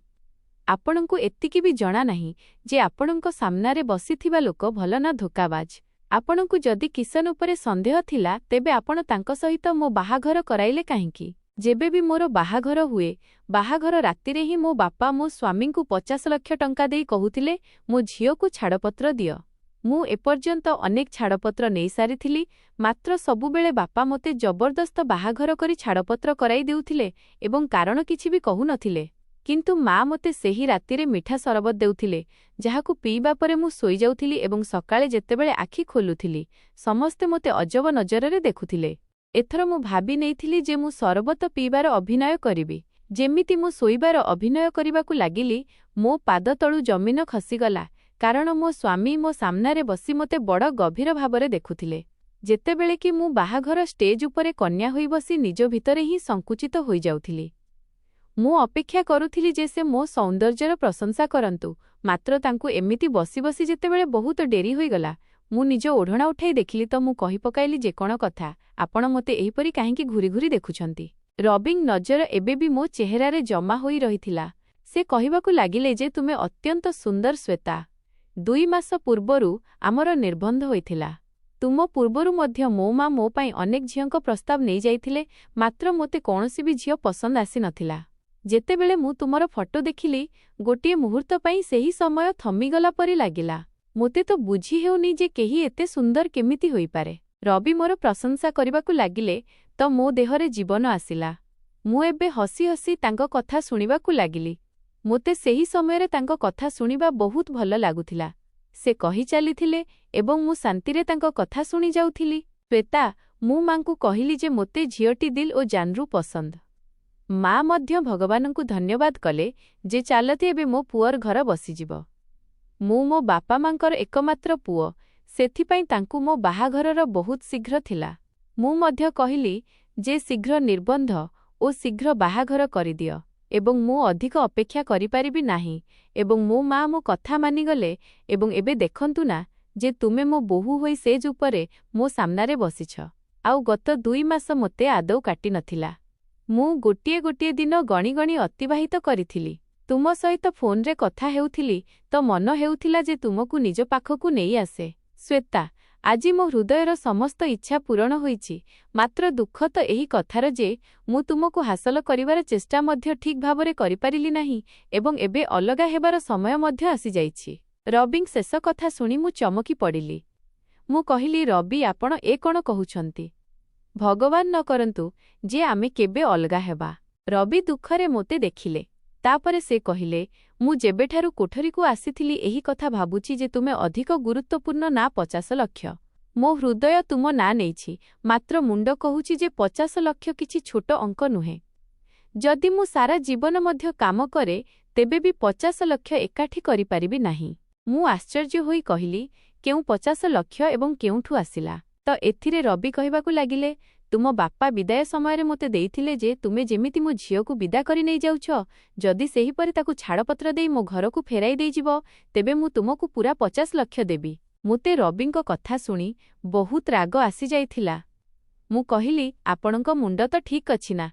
ଆପଣଙ୍କୁ ଏତିକି ବି ଜଣା ନାହିଁ ଯେ ଆପଣଙ୍କ ସାମ୍ନାରେ ବସିଥିବା ଲୋକ ଭଲ ନା ଧୋକାବାଜ। ଆପଣଙ୍କୁ ଯଦି କିଶନ ଉପରେ ସନ୍ଦେହ ଥିଲା ତେବେ ଆପଣ ତାଙ୍କ ସହିତ ମୋ ବାହାଘର କରାଇଲେ କାହିଁକି? ଯେବେ ବି ମୋର ବାହାଘର ହୁଏ, ବାହାଘର ରାତିରେ ହିଁ ମୋ ବାପା ମୋ ସ୍ୱାମୀଙ୍କୁ 50 ଲକ୍ଷ ଟଙ୍କା ଦେଇ କହୁଥିଲେ, ମୋ ଝିଅକୁ ଛାଡ଼ପତ୍ର ଦିଅ। ମୁଁ ଏପର୍ଯ୍ୟନ୍ତ ଅନେକ ଛାଡ଼ପତ୍ର ନେଇସାରିଥିଲି, ମାତ୍ର ସବୁବେଳେ ବାପା ମୋତେ ଜବରଦସ୍ତ ବାହାଘର କରି ଛାଡ଼ପତ୍ର କରାଇ ଦେଉଥିଲେ ଏବଂ କାରଣ କିଛି ବି କହୁନଥିଲେ। କିନ୍ତୁ ମା ମୋତେ ସେହି ରାତିରେ ମିଠା ସରବତ ଦେଉଥିଲେ, ଯାହାକୁ ପିଇବା ପରେ ମୁଁ ଶୋଇଯାଉଥିଲି ଏବଂ ସକାଳେ ଯେତେବେଳେ ଆଖି ଖୋଲୁଥିଲି, ସମସ୍ତେ ମୋତେ ଅଜବ ନଜରରେ ଦେଖୁଥିଲେ। ଏଥର ମୁଁ ଭାବି ନେଇଥିଲି ଯେ ମୁଁ ସରବତ ପିଇବାର ଅଭିନୟ କରିବି। ଯେମିତି ମୁଁ ଶୋଇବାର ଅଭିନୟ କରିବାକୁ ଲାଗିଲି, ମୋ ପାଦ ତଳୁ ଜମିନ ଖସିଗଲା, କାରଣ ମୋ ସ୍ୱାମୀ ମୋ ସାମ୍ନାରେ ବସି ମୋତେ ବଡ଼ ଗଭୀର ଭାବରେ ଦେଖୁଥିଲେ। ଯେତେବେଳେ କି ମୁଁ ବାହାଘର ଷ୍ଟେଜ୍ ଉପରେ କନ୍ୟା ହୋଇ ବସି ନିଜ ଭିତରେ ହିଁ ସଙ୍କୁଚିତ ହୋଇଯାଉଥିଲି। ମୁଁ ଅପେକ୍ଷା କରୁଥିଲି ଯେ ସେ ମୋ ସୌନ୍ଦର୍ଯ୍ୟର ପ୍ରଶଂସା କରନ୍ତୁ, ମାତ୍ର ତାଙ୍କୁ ଏମିତି ବସି ବସି ଯେତେବେଳେ ବହୁତ ଡେରି ହୋଇଗଲା, ମୁଁ ନିଜ ଓଢ଼ଣା ଉଠାଇ ଦେଖିଲି ତ ମୁଁ କହିପକାଇଲି ଯେ କ'ଣ କଥା, ଆପଣ ମୋତେ ଏହିପରି କାହିଁକି ଘୁରି ଘୁରି ଦେଖୁଛନ୍ତି? ରବିଙ୍କ ନଜର ଏବେ ବି ମୋ ଚେହେରାରେ ଜମା ହୋଇ ରହିଥିଲା। ସେ କହିବାକୁ ଲାଗିଲେ ଯେ ତୁମେ ଅତ୍ୟନ୍ତ ସୁନ୍ଦର ଶ୍ୱେତା। 2 ମାସ ପୂର୍ବରୁ ଆମର ନିର୍ବନ୍ଧ ହୋଇଥିଲା। ତୁମ ପୂର୍ବରୁ ମଧ୍ୟ ମୋ ମା ମୋ ପାଇଁ ଅନେକ ଝିଅଙ୍କ ପ୍ରସ୍ତାବ ନେଇଯାଇଥିଲେ, ମାତ୍ର ମୋତେ କୌଣସି ବି ଝିଅ ପସନ୍ଦ ଆସିନଥିଲା। ଯେତେବେଳେ ମୁଁ ତୁମର ଫଟୋ ଦେଖିଲି, ଗୋଟିଏ ମୁହୂର୍ତ୍ତ ପାଇଁ ସେହି ସମୟ ଥମିଗଲା ପରି ଲାଗିଲା। ମୋତେ ତ ବୁଝି ହେଉନି ଯେ କେହି ଏତେ ସୁନ୍ଦର କେମିତି ହୋଇପାରେ। ରବି ମୋର ପ୍ରଶଂସା କରିବାକୁ ଲାଗିଲେ ତ ମୋ ଦେହରେ ଜୀବନ ଆସିଲା। ମୁଁ ଏବେ ହସି ହସି ତାଙ୍କ କଥା ଶୁଣିବାକୁ ଲାଗିଲି। ମୋତେ ସେହି ସମୟରେ ତାଙ୍କ କଥା ଶୁଣିବା ବହୁତ ଭଲ ଲାଗୁଥିଲା। ସେ କହି ଚାଲିଥିଲେ ଏବଂ ମୁଁ ଶାନ୍ତିରେ ତାଙ୍କ କଥା ଶୁଣି ଯାଉଥିଲି। ଶ୍ୱେତା, ମୁଁ ମାଙ୍କୁ କହିଲି ଯେ ମୋତେ ଝିଅଟି ଦିଲ୍ ଓ ଜାନ୍‌ରୁ ପସନ୍ଦ। ମା ମଧ୍ୟ ଭଗବାନଙ୍କୁ ଧନ୍ୟବାଦ କଲେ ଯେ ଚାଲତି ଏବେ ମୋ ପୁଅର ଘର ବସିଯିବ। ମୁଁ ମୋ ବାପା ମାଙ୍କର ଏକମାତ୍ର ପୁଅ, ସେଥିପାଇଁ ତାଙ୍କୁ ମୋ ବାହାଘରର ବହୁତ ଶୀଘ୍ର ଥିଲା। ମୁଁ ମଧ୍ୟ କହିଲି ଯେ ଶୀଘ୍ର ନିର୍ବନ୍ଧ ଓ ଶୀଘ୍ର ବାହାଘର କରିଦିଅ ଏବଂ ମୁଁ ଅଧିକ ଅପେକ୍ଷା କରିପାରିବି ନାହିଁ ଏବଂ ମୋ ମା ମୋ କଥା ମାନିଗଲେ ଏବଂ ଏବେ ଦେଖନ୍ତୁ ନା ଯେ ତୁମେ ମୋ ବୋହୂ ହୋଇ ସେଜ୍ ଉପରେ ମୋ ସାମ୍ନାରେ ବସିଛ। ଆଉ ଗତ 2 ମାସ ମୋତେ ଆଦୌ କାଟିନଥିଲା। ମୁଁ ଗୋଟିଏ ଗୋଟିଏ ଦିନ ଗଣି ଗଣି ଅତିବାହିତ କରିଥିଲି। ତୁମ ସହିତ ଫୋନରେ କଥା ହେଉଥିଲି ତ ମନ ହେଉଥିଲା ଯେ ତୁମକୁ ନିଜ ପାଖକୁ ନେଇ ଆସେ। ଶ୍ୱେତା, ଆଜି ମୋ ହୃଦୟର ସମସ୍ତ ଇଚ୍ଛା ପୂରଣ ହୋଇଛି, ମାତ୍ର ଦୁଃଖ ତ ଏହି କଥାର ଯେ ମୁଁ ତୁମକୁ ହାସଲ କରିବାର ଚେଷ୍ଟା ମଧ୍ୟ ଠିକ୍ ଭାବରେ କରିପାରିଲି ନାହିଁ ଏବଂ ଏବେ ଅଲଗା ହେବାର ସମୟ ମଧ୍ୟ ଆସିଯାଇଛି। ରବିଙ୍କ ଶେଷ କଥା ଶୁଣି ମୁଁ ଚମକି ପଡ଼ିଲି। ମୁଁ କହିଲି, ରବି, ଆପଣ ଏ କ'ଣ କହୁଛନ୍ତି? ଭଗବାନ ନ କରନ୍ତୁ ଯେ ଆମେ କେବେ ଅଲଗା ହେବା। ରବି ଦୁଃଖରେ ମୋତେ ଦେଖିଲେ। ତାପରେ ସେ କହିଲେ, ମୁଁ ଯେବେଠାରୁ କୋଠରୀକୁ ଆସିଥିଲି ଏହି କଥା ଭାବୁଛି ଯେ ତୁମେ ଅଧିକ ଗୁରୁତ୍ୱପୂର୍ଣ୍ଣ ନା 50 ଲକ୍ଷ। ମୋ ହୃଦୟ ତୁମ ନାଁ ନେଇଛି, ମାତ୍ର ମୁଣ୍ଡ କହୁଛି ଯେ 50 ଲକ୍ଷ କିଛି ଛୋଟ ଅଙ୍କ ନୁହେଁ। ଯଦି ମୁଁ ସାରା ଜୀବନ ମଧ୍ୟ କାମ କରେ ତେବେ ବି 50 ଲକ୍ଷ ଏକାଠି କରିପାରିବି ନାହିଁ। ମୁଁ ଆଶ୍ଚର୍ଯ୍ୟ ହୋଇ କହିଲି, କେଉଁ 50 ଲକ୍ଷ ଏବଂ କେଉଁଠୁ ଆସିଲା? ତ ଏଥିରେ ରବି କହିବାକୁ ଲାଗିଲେ, ତୁମ ବାପା ବିଦାୟ ସମୟରେ ମୋତେ ଦେଇଥିଲେ ଯେ ତୁମେ ଯେମିତି ମୋ ଝିଅକୁ ବିଦା କରି ନେଇଯାଉଛ, ଯଦି ସେହିପରି ତାକୁ ଛାଡ଼ପତ୍ର ଦେଇ ମୋ ଘରକୁ ଫେରାଇ ଦେଇଯିବ ତେବେ ମୁଁ ତୁମକୁ ପୂରା 50 ଲକ୍ଷ ଦେବି। ମୋତେ ରବିଙ୍କ କଥା ଶୁଣି ବହୁତ ରାଗ ଆସିଯାଇଥିଲା। ମୁଁ କହିଲି, ଆପଣଙ୍କ ମୁଣ୍ଡ ତ ଠିକ୍ ଅଛି ନା?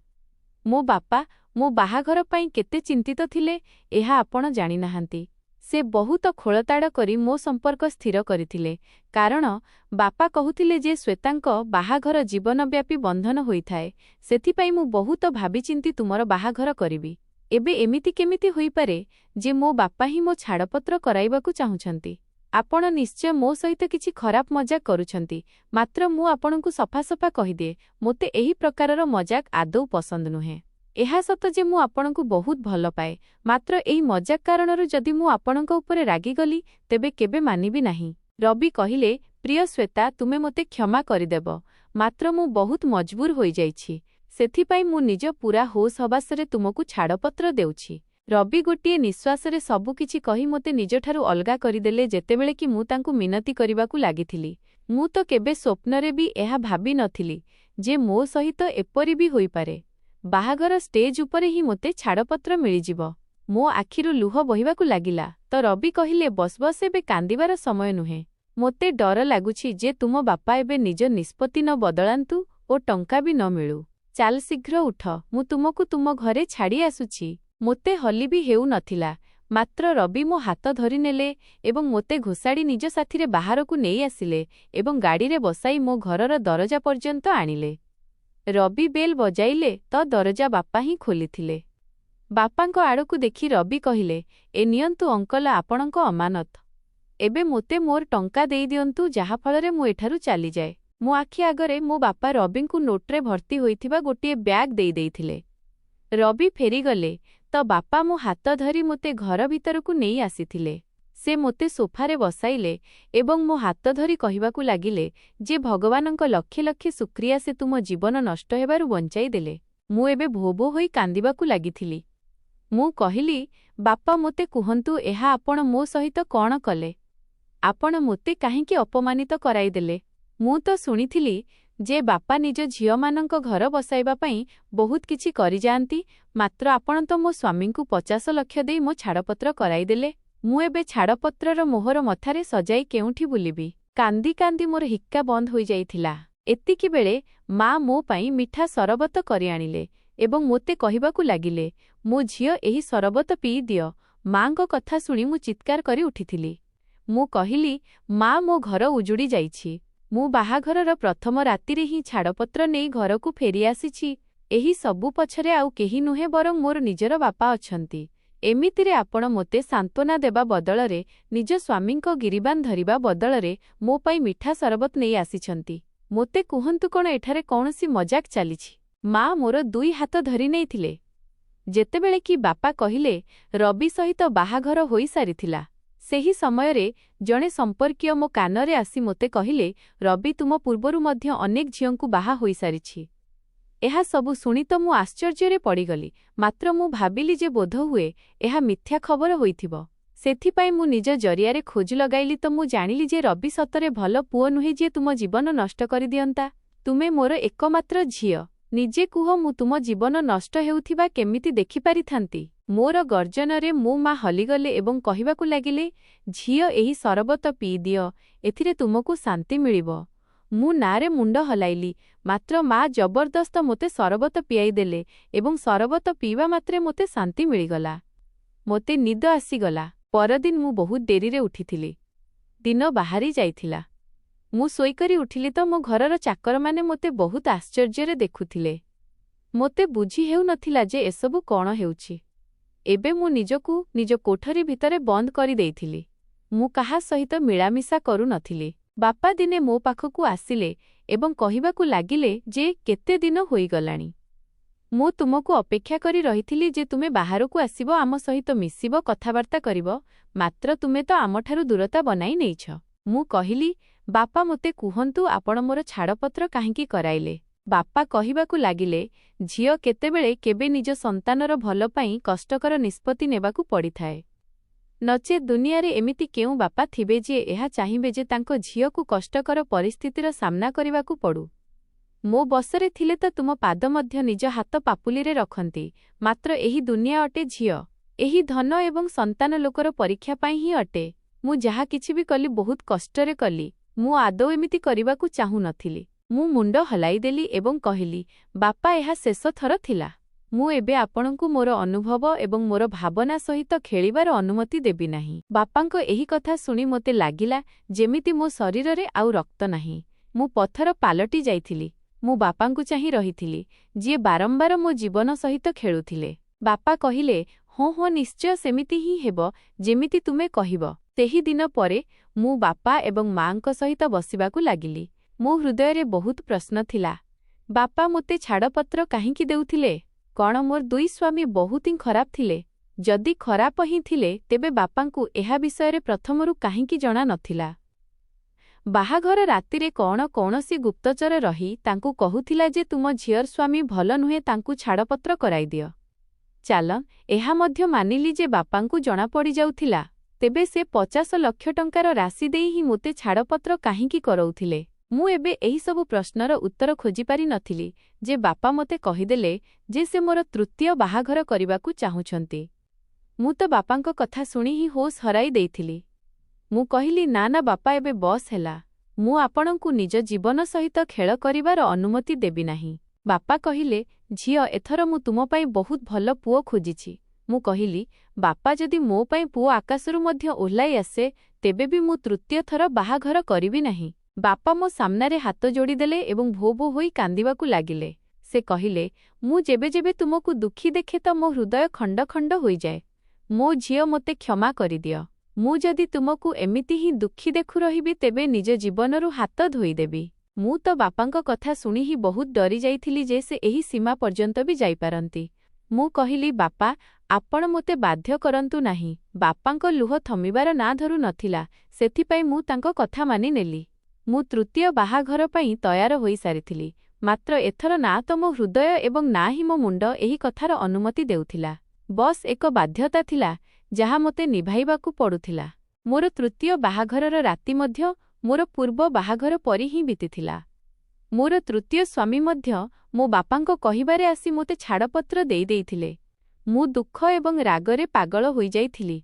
ମୋ ବାପା ମୋ ବାହାଘର ପାଇଁ କେତେ ଚିନ୍ତିତ ଥିଲେ ଏହା ଆପଣ ଜାଣିନାହାନ୍ତି। ସେ ବହୁତ ଖୋଳତାଡ଼ କରି ମୋ ସମ୍ପର୍କ ସ୍ଥିର କରିଥିଲେ, କାରଣ ବାପା କହୁଥିଲେ ଯେ ଶ୍ୱେତାଙ୍କ ବାହାଘର ଜୀବନବ୍ୟାପୀ ବନ୍ଧନ ହୋଇଥାଏ। ସେଥିପାଇଁ ମୁଁ ବହୁତ ଭାବିଚିନ୍ତି ତୁମର ବାହାଘର କରିବି। एबे एमिति केमिति होइपारे जे मो बापा ही मो छाड़पत्र कराइबाकू चाहुछंती। आपण निश्चय मो सहित किछि खराब मजाक करूछंती, मात्र मु आपणकू सफा सफा कहिदिए मोते एही प्रकारर मजाक आदौ पसंद नुहे। एहा सत जे मु आपणकू बहुत भल पाए, मात्र एही मजाक कारणरू जदि मु आपणक उपरे रागिगली तेबे केबे मानिबी नाही। रवि कहिले, प्रिय श्वेता, तुमे मोते क्षमा करिदेब, मात्र मु बहुत मजबूर होई जाइछि, सेथिपाई मु निज पूरा होश हबासरे तुमकू छाड़पत्र देउछि। रवि गोटिए निश्वासरे सबुकिछि कहि मोते निजठारु अलगा करिदेले जेतेबेले कि मु तांकू मिनती करिबाकू लागिथिली। मु तो केबे स्वप्नरे भी एहा भाबी नथिली जे मो सहित एपरि भी होइपारे। बाहागर स्टेज उपरे ही मोते छाड़पत्र मिलिजिब। मो आखिरु लुह बहिबाकू लागिला तो रवि कहिले, बस बस एबे कांदिबार समय नुहे। मोते डर लागुछि जे तुम बापा एबे निज निष्पत्ति न बदलांतु ओ टंका भी न मिलू। चाल शीघ्र उठ, मु तुमकू तुम घरे छाड़ी आसुछि। मोते हली भी हेउ नथिला, मात्र रवि मो हाथ धरि नेले एवं मोते घोषाड़ी निज साथिरे बाहारकू नेई आसिले एवं गाड़ीरे बसाई मो घरर दरजा पर्यंत आनिले। रवि बेल बजाइले तो दरजा बापा ही खोलिथिले। बापांको आड़कू देखि रवि कहिले, ए नियंतु अंकल आपणको अमानत। एबे मोते मोर टंका देई दियंतु जाहा फलरे मु एठारु चाली जाए। मो आखि आगरे मो बापा रविंकु नोट्रे भर्ती होइथिबा गोटिए ब्याग देई देइथिले। रवि फेरीगले तो बापा मो हाथ धरी मोते घर भितरकू नेई आसिथिले। से मोते सोफारे बसाइले एवं मो हाथ धरी कहिबाकू लागिले जे भगवानंक लक्षे लक्षे शुक्रिया से तुम जीवन नष्ट हेबारु बंचाई देले। मु एबे भोभो होई कांदिबाकू लागिथिली। मु कहिली, बापा मोते कुहंतु एहा आपण मो सहित कौन कले? आपण मोते काहींकी अपमानित कराइदेले? मु तो सुनिथिली जे बापा निज झियमानंक घर बसाइबा पई बहुत किछि करि जांती, मात्र आपण तो मो स्वामींकू 50 लाख देई मो छाड़पत्र कराइदेले। मु एबे छाड़पत्रर मोहर मथारे सजाई केउठी बुलिबी। कांदी कांदी मोर हिक्का बंद होई जाइथिला। एतिकी बेले मा मो पई मिठा सरबत करि आनिले एवं मोते कहिबाकू लागिले, मो झियो एही सरबत पी दियो। मांको कथा सुनी मु चित्कार करि उठिथिली। मु कहिली, मा मो घर उजुड़ी जाइछि। मु बाहाघरर प्रथम रातिरे ही छाड़पत्र नेई घरकू फेरी आसिछि। एही सबु पछरे आउ केही नुहे बरं मोर निजर बापा अछंती। एमितिरे आपण मोते सांत्वना देबा बदलरे निज स्वामींको गिरिबान धरिबा बदलरे मो पई मिठा सरबत नेई आसिछंती। मोते कुहंतु कोन एठारे कौनसी मजाक चालिछि? मा मोर 2 हाथ धरि नेइथिले। जेतेबेले कि बापा कहिले रवि सहित बाहाघर होई सारिथिला, सेही समयरे जणे संपर्कीय मो कानरे आसी मोते कहिले, रवि तुम पूर्वरु मध्य अनेक झियंकू बाहा होई सारिछि। एहा सबु सुनी तो मु आश्चर्यरे पड़ीगली, मात्र मु भाबिली जे बोध हुए एहा मिथ्या खबर होइथिबो। सेथिपाई मु निज जरियारे खोज लगाइली तो मु जानिली जे रवि सतरे भल पुओ नुहे जे तुम जीवन नष्ट करि दियंता। तुमे मोर एकमात्र झियो, निजे कुह मु तुम जीवन नष्ट हेउथिबा केमिति देखि पारिथांती? मोर गर्जनरे मो मा हलिगले एवं कहिबाकू लागिले, झियो एही सरबत पी दियो, एथिरे तुमकू शांति मिलिबो। मु नारे मुंड हलाइली, मात्र मा जबरदस्त मोते सरबत पियाई देले एवं सरबत पीवा मात्रे मोते शांति मिलिगला। मोते निद आसीगला। परदिन मु बहुत डेरीरे उठिथिली। दिन बाहारी जाइथिला। मु सोईकरी उठिली तो मो घरर चाकर माने मोते बहुत आश्चर्यरे देखुथिले। मोते बुझी हेउ नथिला जे एसबु कौन हेउछि। एबे मु निजकू निज कोठरी भितरे बंद करि देइथिली। मु काहा सहित मिलामिशा करू नथिली। बापा दिने मो पाखकू आसिले एवं कहिबाकू लागिले जे केते दिन होई गलाणी। मु तुमकू अपेक्षा करी रहिथिली जे तुमे बाहारकू आसिबो, आम सहित मिसिबो, कथाबार्ता करिबो, मात्र तुमे तो आमठारु दूरता बनाई नेइछ। मु कहिली, बापा मोते कुहंतु आपण मोर छाड़पत्र काहींकी कराइले? बापा कहिबाकू लागिले, झियो केतेबेले केबे निज संतानर भल पई कष्टकर निष्पत्ति नेबाकू पड़िथाए। नचे दुनियारे एमिति केउ बापा थिबे जे एहा चाहिबे जे तांको झियोकू कष्टकर परिस्थितिर सामना करिबाकू पड़ू। मो बसरे थिले तो तुम पाद मध्य निज हाथ पापुलीरे रखंती, मात्र एही दुनिया अटे झियो। एही धन एवं संतान लोकर परीक्षा पाई ही अटे। मु जहा किछि भी कली बहुत कष्टरे कली। मु आदौ एमिति करिबाकू चाहू नथिली। मु मुंड हलाई देली एवं कहिली, बापा एहा शेष थर थिला। मु एबे आपणकू मोर अनुभव एवं मोर भावना सहित खेलिबार अनुमति देबी नाही। बापांको एही कथा सुनी मोते लागिला जेमिति मो शरीररे आउ रक्त नाही। मु पत्थर पालटी जाइथिली। मु बापांकू चाही रहिथिली, जिए बारंबार मो जीवन सहित खेलुथिले। ବାପା କହିଲେ, ହଁ ହଁ ନିଶ୍ଚୟ ସେମିତି ହିଁ ହେବ, ଯେମିତି ତୁମେ କହିବ। ସେହି ଦିନ ପରେ ମୁଁ ବାପା ଏବଂ ମାଙ୍କ ସହିତ ବସିବାକୁ ଲାଗିଲି। ମୋ ହୃଦୟରେ ବହୁତ ପ୍ରଶ୍ନ ଥିଲା। ବାପା ମୋତେ ଛାଡ଼ପତ୍ର କାହିଁକି ଦେଉଥିଲେ? କଣ ମୋର ଦୁଇ ସ୍ୱାମୀ ବହୁତ ହିଁ ଖରାପ ଥିଲେ? ଯଦି ଖରାପ ହିଁ ଥିଲେ, ତେବେ ବାପାଙ୍କୁ ଏହା ବିଷୟରେ ପ୍ରଥମରୁ କାହିଁକି ଜଣା ନଥିଲା? ବାହାଘର ରାତିରେ କଣ କୌଣସି ଗୁପ୍ତଚର ରହି ତାଙ୍କୁ କହୁଥିଲା ଯେ ତୁମ ଝିଅର ସ୍ୱାମୀ ଭଲ ନୁହେଁ, ତାଙ୍କୁ ଛାଡ଼ପତ୍ର କରାଇଦିଅ। ଚାଲ, ଏହା ମଧ୍ୟ ମାନିଲି ଯେ ବାପାଙ୍କୁ ଜଣାପଡ଼ିଯାଉଥିଲା। ତେବେ ସେ 50 ଲକ୍ଷ ଟଙ୍କାର ରାଶି ଦେଇ ହିଁ ମୋତେ ଛାଡ଼ପତ୍ର କାହିଁକି କରଉଥିଲେ? ମୁଁ ଏବେ ଏହିସବୁ ପ୍ରଶ୍ନର ଉତ୍ତର ଖୋଜିପାରି ନଥିଲି ଯେ ବାପା ମୋତେ କହିଦେଲେ ଯେ ସେ ମୋର ତୃତୀୟ ବାହାଘର କରିବାକୁ ଚାହୁଁଛନ୍ତି। ମୁଁ ତ ବାପାଙ୍କ କଥା ଶୁଣି ହିଁ ହୋସ୍ ହରାଇ ଦେଇଥିଲି। ମୁଁ କହିଲି, ନା ନା ବାପା, ଏବେ ବସ୍ ହେଲା। ମୁଁ ଆପଣଙ୍କୁ ନିଜ ଜୀବନ ସହିତ ଖେଳ କରିବାର ଅନୁମତି ଦେବି ନାହିଁ। ବାପା କହିଲେ, ଝିଅ, ଏଥର ମୁଁ ତୁମ ପାଇଁ ବହୁତ ଭଲ ପୁଅ ଖୋଜିଛି। ମୁଁ କହିଲି, ବାପା, ଯଦି ମୋ ପାଇଁ ପୁଅ ଆକାଶରୁ ମଧ୍ୟ ଓହ୍ଲାଇ ଆସେ, ତେବେ ବି ମୁଁ ତୃତୀୟ ଥର ବାହାଘର କରିବି ନାହିଁ। ବାପା ମୋ ସାମ୍ନାରେ ହାତ ଯୋଡ଼ିଦେଲେ ଏବଂ ଭୋ ଭୋ ହୋଇ କାନ୍ଦିବାକୁ ଲାଗିଲେ। ସେ କହିଲେ, ମୁଁ ଯେବେ ଯେବେ ତୁମକୁ ଦୁଃଖୀ ଦେଖେ ତ ମୋ ହୃଦୟ ଖଣ୍ଡ ଖଣ୍ଡ ହୋଇଯାଏ। ମୋ ଝିଅ, ମୋତେ କ୍ଷମା କରିଦିଅ। ମୁଁ ଯଦି ତୁମକୁ ଏମିତି ହିଁ ଦୁଃଖୀ ଦେଖୁ ରହିବି, ତେବେ ନିଜ ଜୀବନରୁ ହାତ ଧୋଇଦେବି। ମୁଁ ତ ବାପାଙ୍କ କଥା ଶୁଣି ହିଁ ବହୁତ ଡରି ଯାଇଥିଲି ଯେ ସେ ଏହି ସୀମା ପର୍ଯ୍ୟନ୍ତ ବି ଯାଇପାରନ୍ତି। ମୁଁ କହିଲି, ବାପା, ଆପଣ ମୋତେ ବାଧ୍ୟ କରନ୍ତୁ ନାହିଁ। ବାପାଙ୍କ ଲୁହ ଥମିବାର ନାଁ ଧରୁ ନଥିଲା, ସେଥିପାଇଁ ମୁଁ ତାଙ୍କ କଥା ମାନି ନେଲି। ମୁଁ ତୃତୀୟ ବାହାଘର ପାଇଁ ତୟାର ହୋଇସାରିଥିଲି। ମାତ୍ର ଏଥର ନା ତ ମୋ ହୃଦୟ ଏବଂ ନା ହିଁ ମୋ ମୁଣ୍ଡ ଏହି କଥାର ଅନୁମତି ଦେଉଥିଲା। ବସ୍ ଏକ ବାଧ୍ୟତା ଥିଲା, ଯାହା ମୋତେ ନିଭାଇବାକୁ ପଡୁଥିଲା। ମୋର ତୃତୀୟ ବାହାଘରର ରାତି ମଧ୍ୟ ମୋର ପୂର୍ବ ବାହାଘର ପରି ହିଁ ବିତିଥିଲା। ମୋର ତୃତୀୟ ସ୍ୱାମୀ ମଧ୍ୟ ମୋ ବାପାଙ୍କ କହିବାରେ ଆସି ମୋତେ ଛାଡ଼ପତ୍ର ଦେଇଦେଇଥିଲେ। ମୁଁ ଦୁଃଖ ଏବଂ ରାଗରେ ପାଗଳ ହୋଇଯାଇଥିଲି।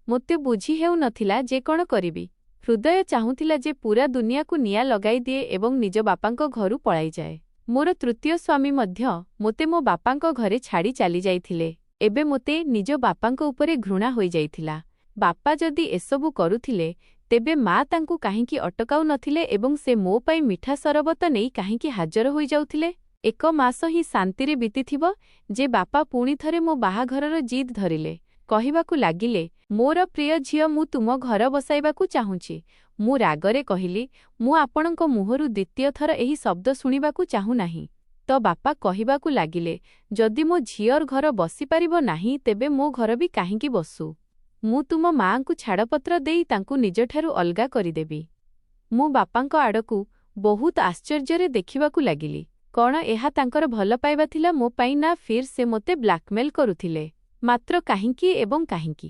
ମୋତେ ବୁଝି ହେଉନଥିଲା ଯେ କଣ କରିବି। ହୃଦୟ ଚାହୁଁଥିଲା ଯେ ପୂରା ଦୁନିଆକୁ ନିଆଁ ଲଗାଇଦିଏ ଏବଂ ନିଜ ବାପାଙ୍କ ଘରୁ ପଳାଇଯାଏ। ମୋର ତୃତୀୟ ସ୍ୱାମୀ ମଧ୍ୟ ମୋତେ ମୋ ବାପାଙ୍କ ଘରେ ଛାଡ଼ି ଚାଲିଯାଇଥିଲେ। ଏବେ ମୋତେ ନିଜ ବାପାଙ୍କ ଉପରେ ଘୃଣା ହୋଇଯାଇଥିଲା। ବାପା ଯଦି ଏସବୁ କରୁଥିଲେ, ତେବେ ମା ତାଙ୍କୁ କାହିଁକି ଅଟକାଉ ନଥିଲେ ଏବଂ ସେ ମୋ ପାଇଁ ମିଠା ସରବତ ନେଇ କାହିଁକି ହାଜର ହୋଇଯାଉଥିଲେ? 1 ମାସ ହିଁ ଶାନ୍ତିରେ ବିତିଥିବ ଯେ ବାପା ପୁଣି ଥରେ ମୋ ବାହାଘରର ଜିଦ୍ ଧରିଲେ। କହିବାକୁ ଲାଗିଲେ, ମୋର ପ୍ରିୟ ଝିଅ, ମୁଁ ତୁମ ଘର ବସାଇବାକୁ ଚାହୁଁଛି। ମୁଁ ରାଗରେ କହିଲି, ମୁଁ ଆପଣଙ୍କ ମୁହଁରୁ ଦ୍ୱିତୀୟ ଥର ଏହି ଶବ୍ଦ ଶୁଣିବାକୁ ଚାହୁଁନାହିଁ। ତ ବାପା କହିବାକୁ ଲାଗିଲେ, ଯଦି ମୋ ଝିଅର ଘର ବସିପାରିବ ନାହିଁ, ତେବେ ମୋ ଘର ବି କାହିଁକି ବସୁ? ମୁଁ ତୁମ ମାଆଙ୍କୁ ଛାଡ଼ପତ୍ର ଦେଇ ତାଙ୍କୁ ନିଜଠାରୁ ଅଲଗା କରିଦେବି। ମୁଁ ବାପାଙ୍କ ଆଡ଼କୁ ବହୁତ ଆଶ୍ଚର୍ଯ୍ୟରେ ଦେଖିବାକୁ ଲାଗିଲି। କଣ ଏହା ତାଙ୍କର ଭଲ ପାଇବା ଥିଲା ମୋ ପାଇଁ, ନା ଫିର୍ ସେ ମୋତେ ବ୍ଲାକମେଲ୍ କରୁଥିଲେ? ମାତ୍ର କାହିଁକି ଏବଂ କାହିଁକି?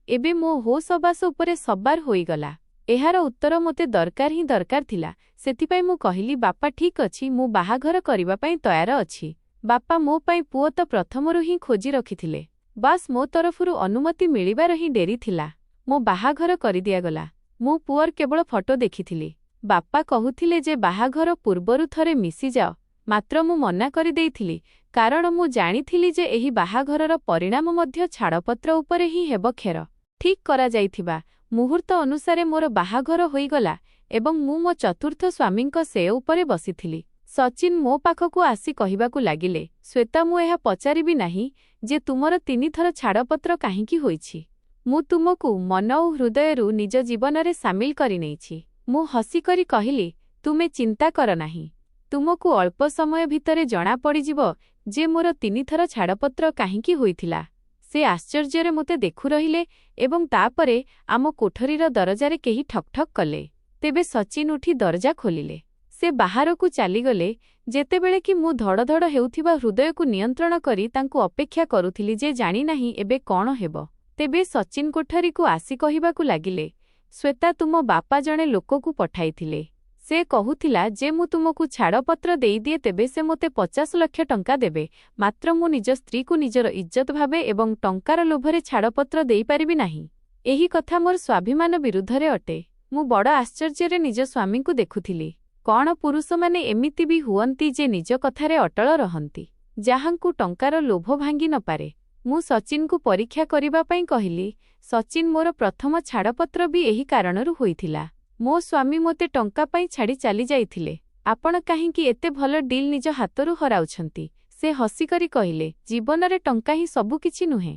ଏବେ ମୋ ହୋସ୍ ହବାସ ଉପରେ ସବାର ହୋଇଗଲା। ଏହାର ଉତ୍ତର ମୋତେ ଦରକାର ହିଁ ଦରକାର ଥିଲା। ସେଥିପାଇଁ ମୁଁ କହିଲି, ବାପା, ଠିକ୍ ଅଛି, ମୁଁ ବାହାଘର କରିବା ପାଇଁ ତୟାର ଅଛି। ବାପା ମୋ ପାଇଁ ପୁଅ ତ ପ୍ରଥମରୁ ହିଁ ଖୋଜି ରଖିଥିଲେ। ବାସ୍ ମୋ ତରଫରୁ ଅନୁମତି ମିଳିବାର ହିଁ ଡେରି ଥିଲା। ମୋ ବାହାଘର କରିଦିଆଗଲା। ମୁଁ ପୁଅର କେବଳ ଫଟୋ ଦେଖିଥିଲି। ବାପା କହୁଥିଲେ ଯେ ବାହାଘର ପୂର୍ବରୁ ଥରେ ମିଶିଯାଅ, ମାତ୍ର ମୁଁ ମନା କରିଦେଇଥିଲି, କାରଣ ମୁଁ ଜାଣିଥିଲି ଯେ ଏହି ବାହାଘରର ପରିଣାମ ମଧ୍ୟ ଛାଡ଼ପତ୍ର ଉପରେ ହିଁ ହେବ ଖେର। ଠିକ୍ କରାଯାଇଥିବା ମୁହୂର୍ତ୍ତ ଅନୁସାରେ ମୋର ବାହାଘର ହୋଇଗଲା ଏବଂ ମୁଁ ମୋ ଚତୁର୍ଥ ସ୍ୱାମୀଙ୍କ ସେଓ ଉପରେ ବସିଥିଲି। ସଚିନ ମୋ ପାଖକୁ ଆସି କହିବାକୁ ଲାଗିଲେ, ଶ୍ୱେତା, ମୁଁ ଏହା ପଚାରିବି ନାହିଁ ଯେ ତୁମର 3 ଥର ଛାଡ଼ପତ୍ର କାହିଁକି ହୋଇଛି। ମୁଁ ତୁମକୁ ମନ ଓ ହୃଦୟରୁ ନିଜ ଜୀବନରେ ସାମିଲ କରିନେଇଛି। ମୁଁ ହସିକରି କହିଲି, ତୁମେ ଚିନ୍ତା କର ନାହିଁ। ତୁମକୁ ଅଳ୍ପ ସମୟ ଭିତରେ ଜଣାପଡ଼ିଯିବ ଯେ ମୋର 3 ଥର ଛାଡ଼ପତ୍ର କାହିଁକି ହୋଇଥିଲା। ସେ ଆଶ୍ଚର୍ଯ୍ୟରେ ମୋତେ ଦେଖୁରହିଲେ ଏବଂ ତାପରେ ଆମ କୋଠରୀର ଦରଜାରେ କେହି ଠକ୍ ଠକ୍ କଲେ। ତେବେ ସଚିନ ଉଠି ଦରଜା ଖୋଲିଲେ। ସେ ବାହାରକୁ ଚାଲିଗଲେ, ଯେତେବେଳେ କି ମୁଁ ଧଡ଼ ଧଡ଼ ହେଉଥିବା ହୃଦୟକୁ ନିୟନ୍ତ୍ରଣ କରି ତାଙ୍କୁ ଅପେକ୍ଷା କରୁଥିଲି ଯେ ଜାଣିନାହିଁ ଏବେ କଣ ହେବ। ତେବେ ସଚିନ କୋଠରୀକୁ ଆସି କହିବାକୁ ଲାଗିଲେ, ଶ୍ୱେତା, ତୁମ ବାପା ଜଣେ ଲୋକକୁ ପଠାଇଥିଲେ। ସେ କହୁଥିଲା ଯେ ମୁଁ ତୁମକୁ ଛାଡ଼ପତ୍ର ଦେଇଦିଏ, ତେବେ ସେ ମୋତେ 50 ଲକ୍ଷ ଟଙ୍କା ଦେବେ। ମାତ୍ର ମୁଁ ନିଜ ସ୍ତ୍ରୀକୁ ନିଜର ଇଜ୍ଜତ ଭାବେ ଏବଂ ଟଙ୍କାର ଲୋଭରେ ଛାଡ଼ପତ୍ର ଦେଇପାରିବି ନାହିଁ। ଏହି କଥା ମୋର ସ୍ୱାଭିମାନ ବିରୁଦ୍ଧରେ ଅଟେ। ମୁଁ ବଡ଼ ଆଶ୍ଚର୍ଯ୍ୟରେ ନିଜ ସ୍ୱାମୀଙ୍କୁ ଦେଖୁଥିଲି। କଣ ପୁରୁଷମାନେ ଏମିତି ବି ହୁଅନ୍ତି ଯେ ନିଜ କଥାରେ ଅଟଳ ରହନ୍ତି, ଯାହାଙ୍କୁ ଟଙ୍କାର ଲୋଭ ଭାଙ୍ଗି ନପାରେ? ମୁଁ ସଚିନକୁ ପରୀକ୍ଷା କରିବା ପାଇଁ କହିଲି, ସଚିନ, ମୋର ପ୍ରଥମ ଛାଡ଼ପତ୍ର ବି ଏହି କାରଣରୁ ହୋଇଥିଲା। ମୋ ସ୍ୱାମୀ ମୋତେ ଟଙ୍କା ପାଇଁ ଛାଡ଼ି ଚାଲିଯାଇଥିଲେ। ଆପଣ କାହିଁକି ଏତେ ଭଲ ଡିଲ୍ ନିଜ ହାତରୁ ହରାଉଛନ୍ତି? ସେ ହସିକରି କହିଲେ, ଜୀବନରେ ଟଙ୍କା ହିଁ ସବୁକିଛି ନୁହେଁ।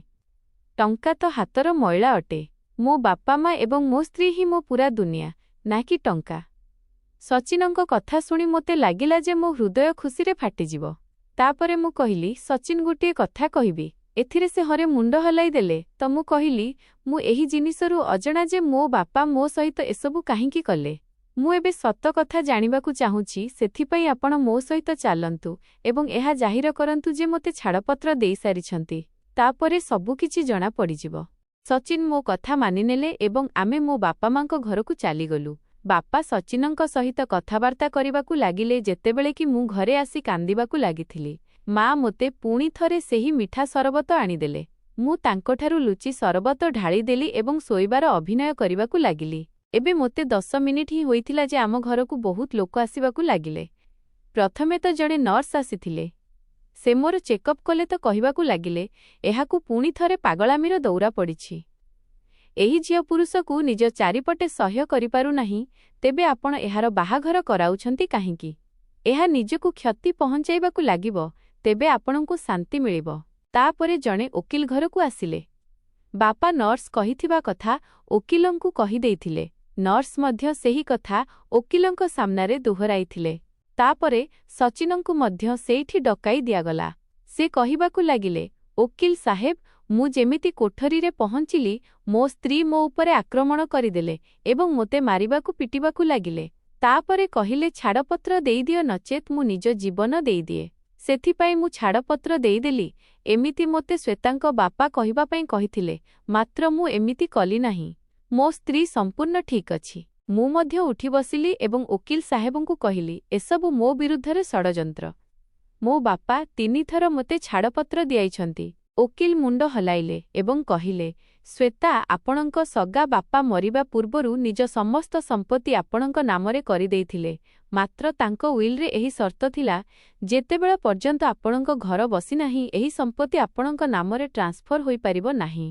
ଟଙ୍କା ତ ହାତର ମଇଳା ଅଟେ। ମୋ ବାପା ମା ଏବଂ ମୋ ସ୍ତ୍ରୀ ହିଁ ମୋ ପୂରା ଦୁନିଆ, ନା କି ଟଙ୍କା। ସଚିନଙ୍କ କଥା ଶୁଣି ମୋତେ ଲାଗିଲା ଯେ ମୋ ହୃଦୟ ଖୁସିରେ ଫାଟିଯିବ। ତାପରେ ମୁଁ କହିଲି, ସଚିନ, ଗୋଟିଏ କଥା କହିବି। ଏଥିରେ ସେ ହରେ ମୁଣ୍ଡ ହଲାଇ ଦେଲେ। ତ ମୁଁ କହିଲି, ମୁଁ ଏହି ଜିନିଷରୁ ଅଜଣା ଯେ ମୋ ବାପା ମୋ ସହିତ ଏସବୁ କାହିଁକି କଲେ। ମୁଁ ଏବେ ସତ କଥା ଜାଣିବାକୁ ଚାହୁଁଛି, ସେଥିପାଇଁ ଆପଣ ମୋ ସହିତ ଚାଲନ୍ତୁ ଏବଂ ଏହା ଜାହିର କରନ୍ତୁ ଯେ ମୋତେ ଛାଡ଼ପତ୍ର ଦେଇସାରିଛନ୍ତି। ତାପରେ ସବୁକିଛି ଜଣାପଡ଼ିଯିବ। ସଚିନ ମୋ କଥା ମାନିନେଲେ ଏବଂ ଆମେ ମୋ ବାପା ମାଙ୍କ ଘରକୁ ଚାଲିଗଲୁ। ବାପା ସଚିନଙ୍କ ସହିତ କଥାବାର୍ତ୍ତା କରିବାକୁ ଲାଗିଲେ ଯେତେବେଳେ କି ମୁଁ ଘରେ ଆସି କାନ୍ଦିବାକୁ ଲାଗିଥିଲି। ମା ମୋତେ ପୁଣି ଥରେ ସେହି ମିଠା ସରବତ ଆଣିଦେଲେ। ମୁଁ ତାଙ୍କଠାରୁ ଲୁଚି ସରବତ ଢାଳିଦେଲି ଏବଂ ଶୋଇବାର ଅଭିନୟ କରିବାକୁ ଲାଗିଲି। ଏବେ ମୋତେ 10 ମିନିଟ୍ ହିଁ ହୋଇଥିଲା ଯେ ଆମ ଘରକୁ ବହୁତ ଲୋକ ଆସିବାକୁ ଲାଗିଲେ। ପ୍ରଥମେ ତ ଜଣେ ନର୍ସ ଆସିଥିଲେ। ସେ ମୋର ଚେକଅପ୍ କଲେ ତ କହିବାକୁ ଲାଗିଲେ, ଏହାକୁ ପୁଣି ଥରେ ପାଗଳାମିର ଦୌରା ପଡ଼ିଛି। ଏହି ଝିଅ ପୁରୁଷକୁ ନିଜ ଚାରିପଟେ ସହ୍ୟ କରିପାରୁନାହିଁ, ତେବେ ଆପଣ ଏହାର ବାହାଘର କରାଉଛନ୍ତି କାହିଁକି? ଏହା ନିଜକୁ କ୍ଷତି ପହଞ୍ଚାଇବାକୁ ଲାଗିବ, ତେବେ ଆପଣଙ୍କୁ ଶାନ୍ତି ମିଳିବ। ତାପରେ ଜଣେ ଓକିଲ ଘରକୁ ଆସିଲେ। ବାପା ନର୍ସ କହିଥିବା କଥା ଓକିଲଙ୍କୁ କହିଦେଇଥିଲେ। ନର୍ସ ମଧ୍ୟ ସେହି କଥା ଓକିଲଙ୍କ ସାମ୍ନାରେ ଦୋହରାଇଥିଲେ। ତାପରେ ସଚିନଙ୍କୁ ମଧ୍ୟ ସେଇଠି ଡକାଇ ଦିଆଗଲା। ସେ କହିବାକୁ ଲାଗିଲେ, ଓକିଲ ସାହେବ, ମୁଁ ଯେମିତି କୋଠରୀରେ ପହଞ୍ଚିଲି, ମୋ ସ୍ତ୍ରୀ ମୋ ଉପରେ ଆକ୍ରମଣ କରିଦେଲେ ଏବଂ ମୋତେ ମାରିବାକୁ ପିଟିବାକୁ ଲାଗିଲେ। ତାପରେ କହିଲେ, ଛାଡ଼ପତ୍ର ଦେଇଦିଅ ନଚେତ୍ ମୁଁ ନିଜ ଜୀବନ ଦେଇଦିଏ। ସେଥିପାଇଁ ମୁଁ ଛାଡ଼ପତ୍ର ଦେଇଦେଲି। ଏମିତି ମୋତେ ଶ୍ୱେତାଙ୍କ ବାପା କହିବା ପାଇଁ କହିଥିଲେ, ମାତ୍ର ମୁଁ ଏମିତି କଲି ନାହିଁ। ମୋ ସ୍ତ୍ରୀ ସମ୍ପୂର୍ଣ୍ଣ ଠିକ୍ ଅଛି। ମୁଁ ମଧ୍ୟ ଉଠି ବସିଲି ଏବଂ ଓକିଲ ସାହେବଙ୍କୁ କହିଲି, ଏସବୁ ମୋ ବିରୁଦ୍ଧରେ ଷଡ଼ଯନ୍ତ୍ର। ମୋ ବାପା 3 ଥର ମୋତେ ଛାଡ଼ପତ୍ର ଦିଆଇଛନ୍ତି। ଓକିଲ ମୁଣ୍ଡ ହଲାଇଲେ ଏବଂ କହିଲେ, ଶ୍ୱେତା, ଆପଣଙ୍କ ସଗା ବାପା ମରିବା ପୂର୍ବରୁ ନିଜ ସମସ୍ତ ସମ୍ପତ୍ତି ଆପଣଙ୍କ ନାମରେ କରିଦେଇଥିଲେ, ମାତ୍ର ତାଙ୍କ ୱିଲ୍ରେ ଏହି ସର୍ତ୍ତ ଥିଲା, ଯେତେବେଳ ପର୍ଯ୍ୟନ୍ତ ଆପଣଙ୍କ ଘର ବସିନାହିଁ, ଏହି ସମ୍ପତ୍ତି ଆପଣଙ୍କ ନାମରେ ଟ୍ରାନ୍ସଫର ହୋଇପାରିବ ନାହିଁ।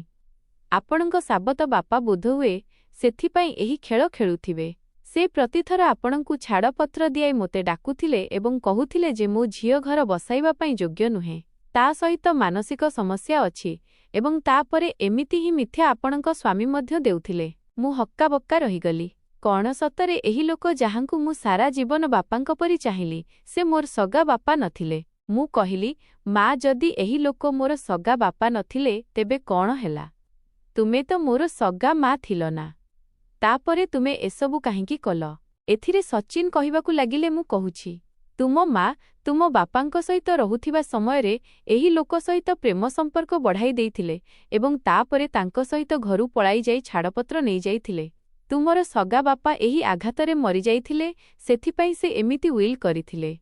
ଆପଣଙ୍କ ସାବତ ବାପା ବୋଧହୁଏ ସେଥିପାଇଁ ଏହି ଖେଳ ଖେଳୁଥିବେ। ସେ ପ୍ରତିଥର ଆପଣଙ୍କୁ ଛାଡ଼ପତ୍ର ଦିଆଇ ମୋତେ ଡାକୁଥିଲେ ଏବଂ କହୁଥିଲେ ଯେ ମୋ ଝିଅ ଘର ବସାଇବା ପାଇଁ ଯୋଗ୍ୟ ନୁହେଁ। ତା ସହିତ ମାନସିକ ସମସ୍ୟା ଅଛି ଏବଂ ତାପରେ ଏମିତି ହିଁ ମିଥ୍ୟା ଆପଣଙ୍କ ସ୍ୱାମୀ ମଧ୍ୟ ଦେଉଥିଲେ। ମୁଁ ହକ୍କାବକ୍କା ରହିଗଲି। କଣ ସତରେ ଏହି ଲୋକ ଯାହାଙ୍କୁ ମୁଁ ସାରା ଜୀବନ ବାପାଙ୍କ ପରି ଚାହିଁଲି, ସେ ମୋର ସଗା ବାପା ନଥିଲେ? ମୁଁ କହିଲି, ମା, ଯଦି ଏହି ଲୋକ ମୋର ସଗା ବାପା ନଥିଲେ, ତେବେ କଣ ହେଲା? ତୁମେ ତ ମୋର ସଗା ମା ଥିଲ ନା? ତାପରେ ତୁମେ ଏସବୁ କାହିଁକି କଲ? ଏଥିରେ ସଚିନ କହିବାକୁ ଲାଗିଲେ, ମୁଁ କହୁଛି, ତୁମ ମା ତୁମ ବାପାଙ୍କ ସହିତ ରହୁଥିବା ସମୟରେ ଏହି ଲୋକ ସହିତ ପ୍ରେମ ସମ୍ପର୍କ ବଢ଼ାଇ ଦେଇଥିଲେ ଏବଂ ତାପରେ ତାଙ୍କ ସହିତ ଘରୁ ପଳାଇ ଯାଇ ଛାଡ଼ପତ୍ର ନେଇଯାଇଥିଲେ। ତୁମର ସଗା ବାପା ଏହି ଆଘାତରେ ମରିଯାଇଥିଲେ, ସେଥିପାଇଁ ସେ ଏମିତି ୱିଲ୍ କରିଥିଲେ।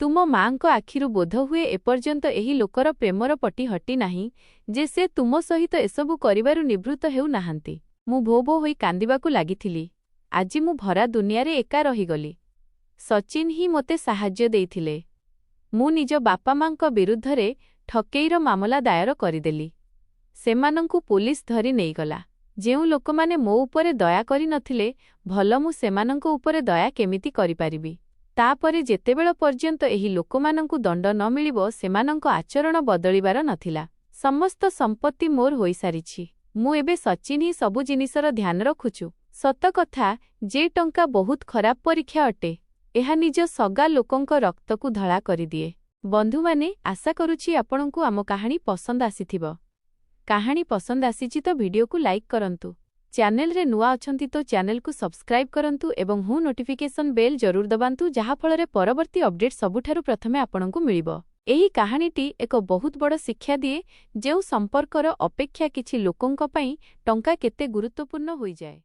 ତୁମ ମାଙ୍କ ଆଖିରୁ ବୋଧହୁଏ ଏପର୍ଯ୍ୟନ୍ତ ଏହି ଲୋକର ପ୍ରେମର ପଟି ହଟିନାହିଁ ଯେ ସେ ତୁମ ସହିତ ଏସବୁ କରିବାରୁ ନିବୃତ୍ତ ହେଉନାହାନ୍ତି। ମୁଁ ଭୋ ଭୋ ହୋଇ କାନ୍ଦିବାକୁ ଲାଗିଥିଲି। ଆଜି ମୁଁ ଭରା ଦୁନିଆରେ ଏକା ରହିଗଲି। ସଚିନ ହିଁ ମୋତେ ସାହାଯ୍ୟ ଦେଇଥିଲେ। ମୁଁ ନିଜ ବାପା ମାଙ୍କ ବିରୁଦ୍ଧରେ ଠକେଇର ମାମଲା ଦାୟର କରିଦେଲି। ସେମାନଙ୍କୁ ପୋଲିସ ଧରି ନେଇଗଲା। ଯେଉଁ ଲୋକମାନେ ମୋ ଉପରେ ଦୟା କରିନଥିଲେ, ଭଲ ମୁଁ ସେମାନଙ୍କ ଉପରେ ଦୟା କେମିତି କରିପାରିବି? ତାପରେ ଯେତେବେଳ ପର୍ଯ୍ୟନ୍ତ ଏହି ଲୋକମାନଙ୍କୁ ଦଣ୍ଡ ନ ମିଳିବ, ସେମାନଙ୍କ ଆଚରଣ ବଦଳିବାର ନଥିଲା। ସମସ୍ତ ସମ୍ପତ୍ତି ମୋର ହୋଇସାରିଛି। ମୁଁ ଏବେ ସଚିନ ହିଁ ସବୁ ଜିନିଷର ଧ୍ୟାନ ରଖୁଛୁ। ସତ କଥା, ଯେ ଟଙ୍କା ବହୁତ ଖରାପ ପରୀକ୍ଷା ଅଟେ। ଏହା ନିଜ ସଗା ଲୋକଙ୍କ ରକ୍ତକୁ ଧଳା କରିଦିଏ। ବନ୍ଧୁମାନେ, ଆଶା କରୁଛି ଆପଣଙ୍କୁ ଆମ କାହାଣୀ ପସନ୍ଦ ଆସିଥିବ। କାହାଣୀ ପସନ୍ଦ ଆସିଛି ତ ଭିଡିଓକୁ ଲାଇକ୍ କରନ୍ତୁ। ଚ୍ୟାନେଲରେ ନୂଆ ଅଛନ୍ତି ତ ଚ୍ୟାନେଲକୁ ସବସ୍କ୍ରାଇବ୍ କରନ୍ତୁ ଏବଂ ହୁଁ ନୋଟିଫିକେସନ୍ ବେଲ୍ ଜରୁର ଦବାନ୍ତୁ, ଯାହାଫଳରେ ପରବର୍ତ୍ତୀ ଅପଡେଟ୍ ସବୁଠାରୁ ପ୍ରଥମେ ଆପଣଙ୍କୁ ମିଳିବ। ଏହି କାହାଣୀଟି ଏକ ବହୁତ ବଡ଼ ଶିକ୍ଷା ଦିଏ, ଯେଉଁ ସମ୍ପର୍କର ଅପେକ୍ଷା କିଛି ଲୋକଙ୍କ ପାଇଁ ଟଙ୍କା କେତେ ଗୁରୁତ୍ୱପୂର୍ଣ୍ଣ ହୋଇଯାଏ।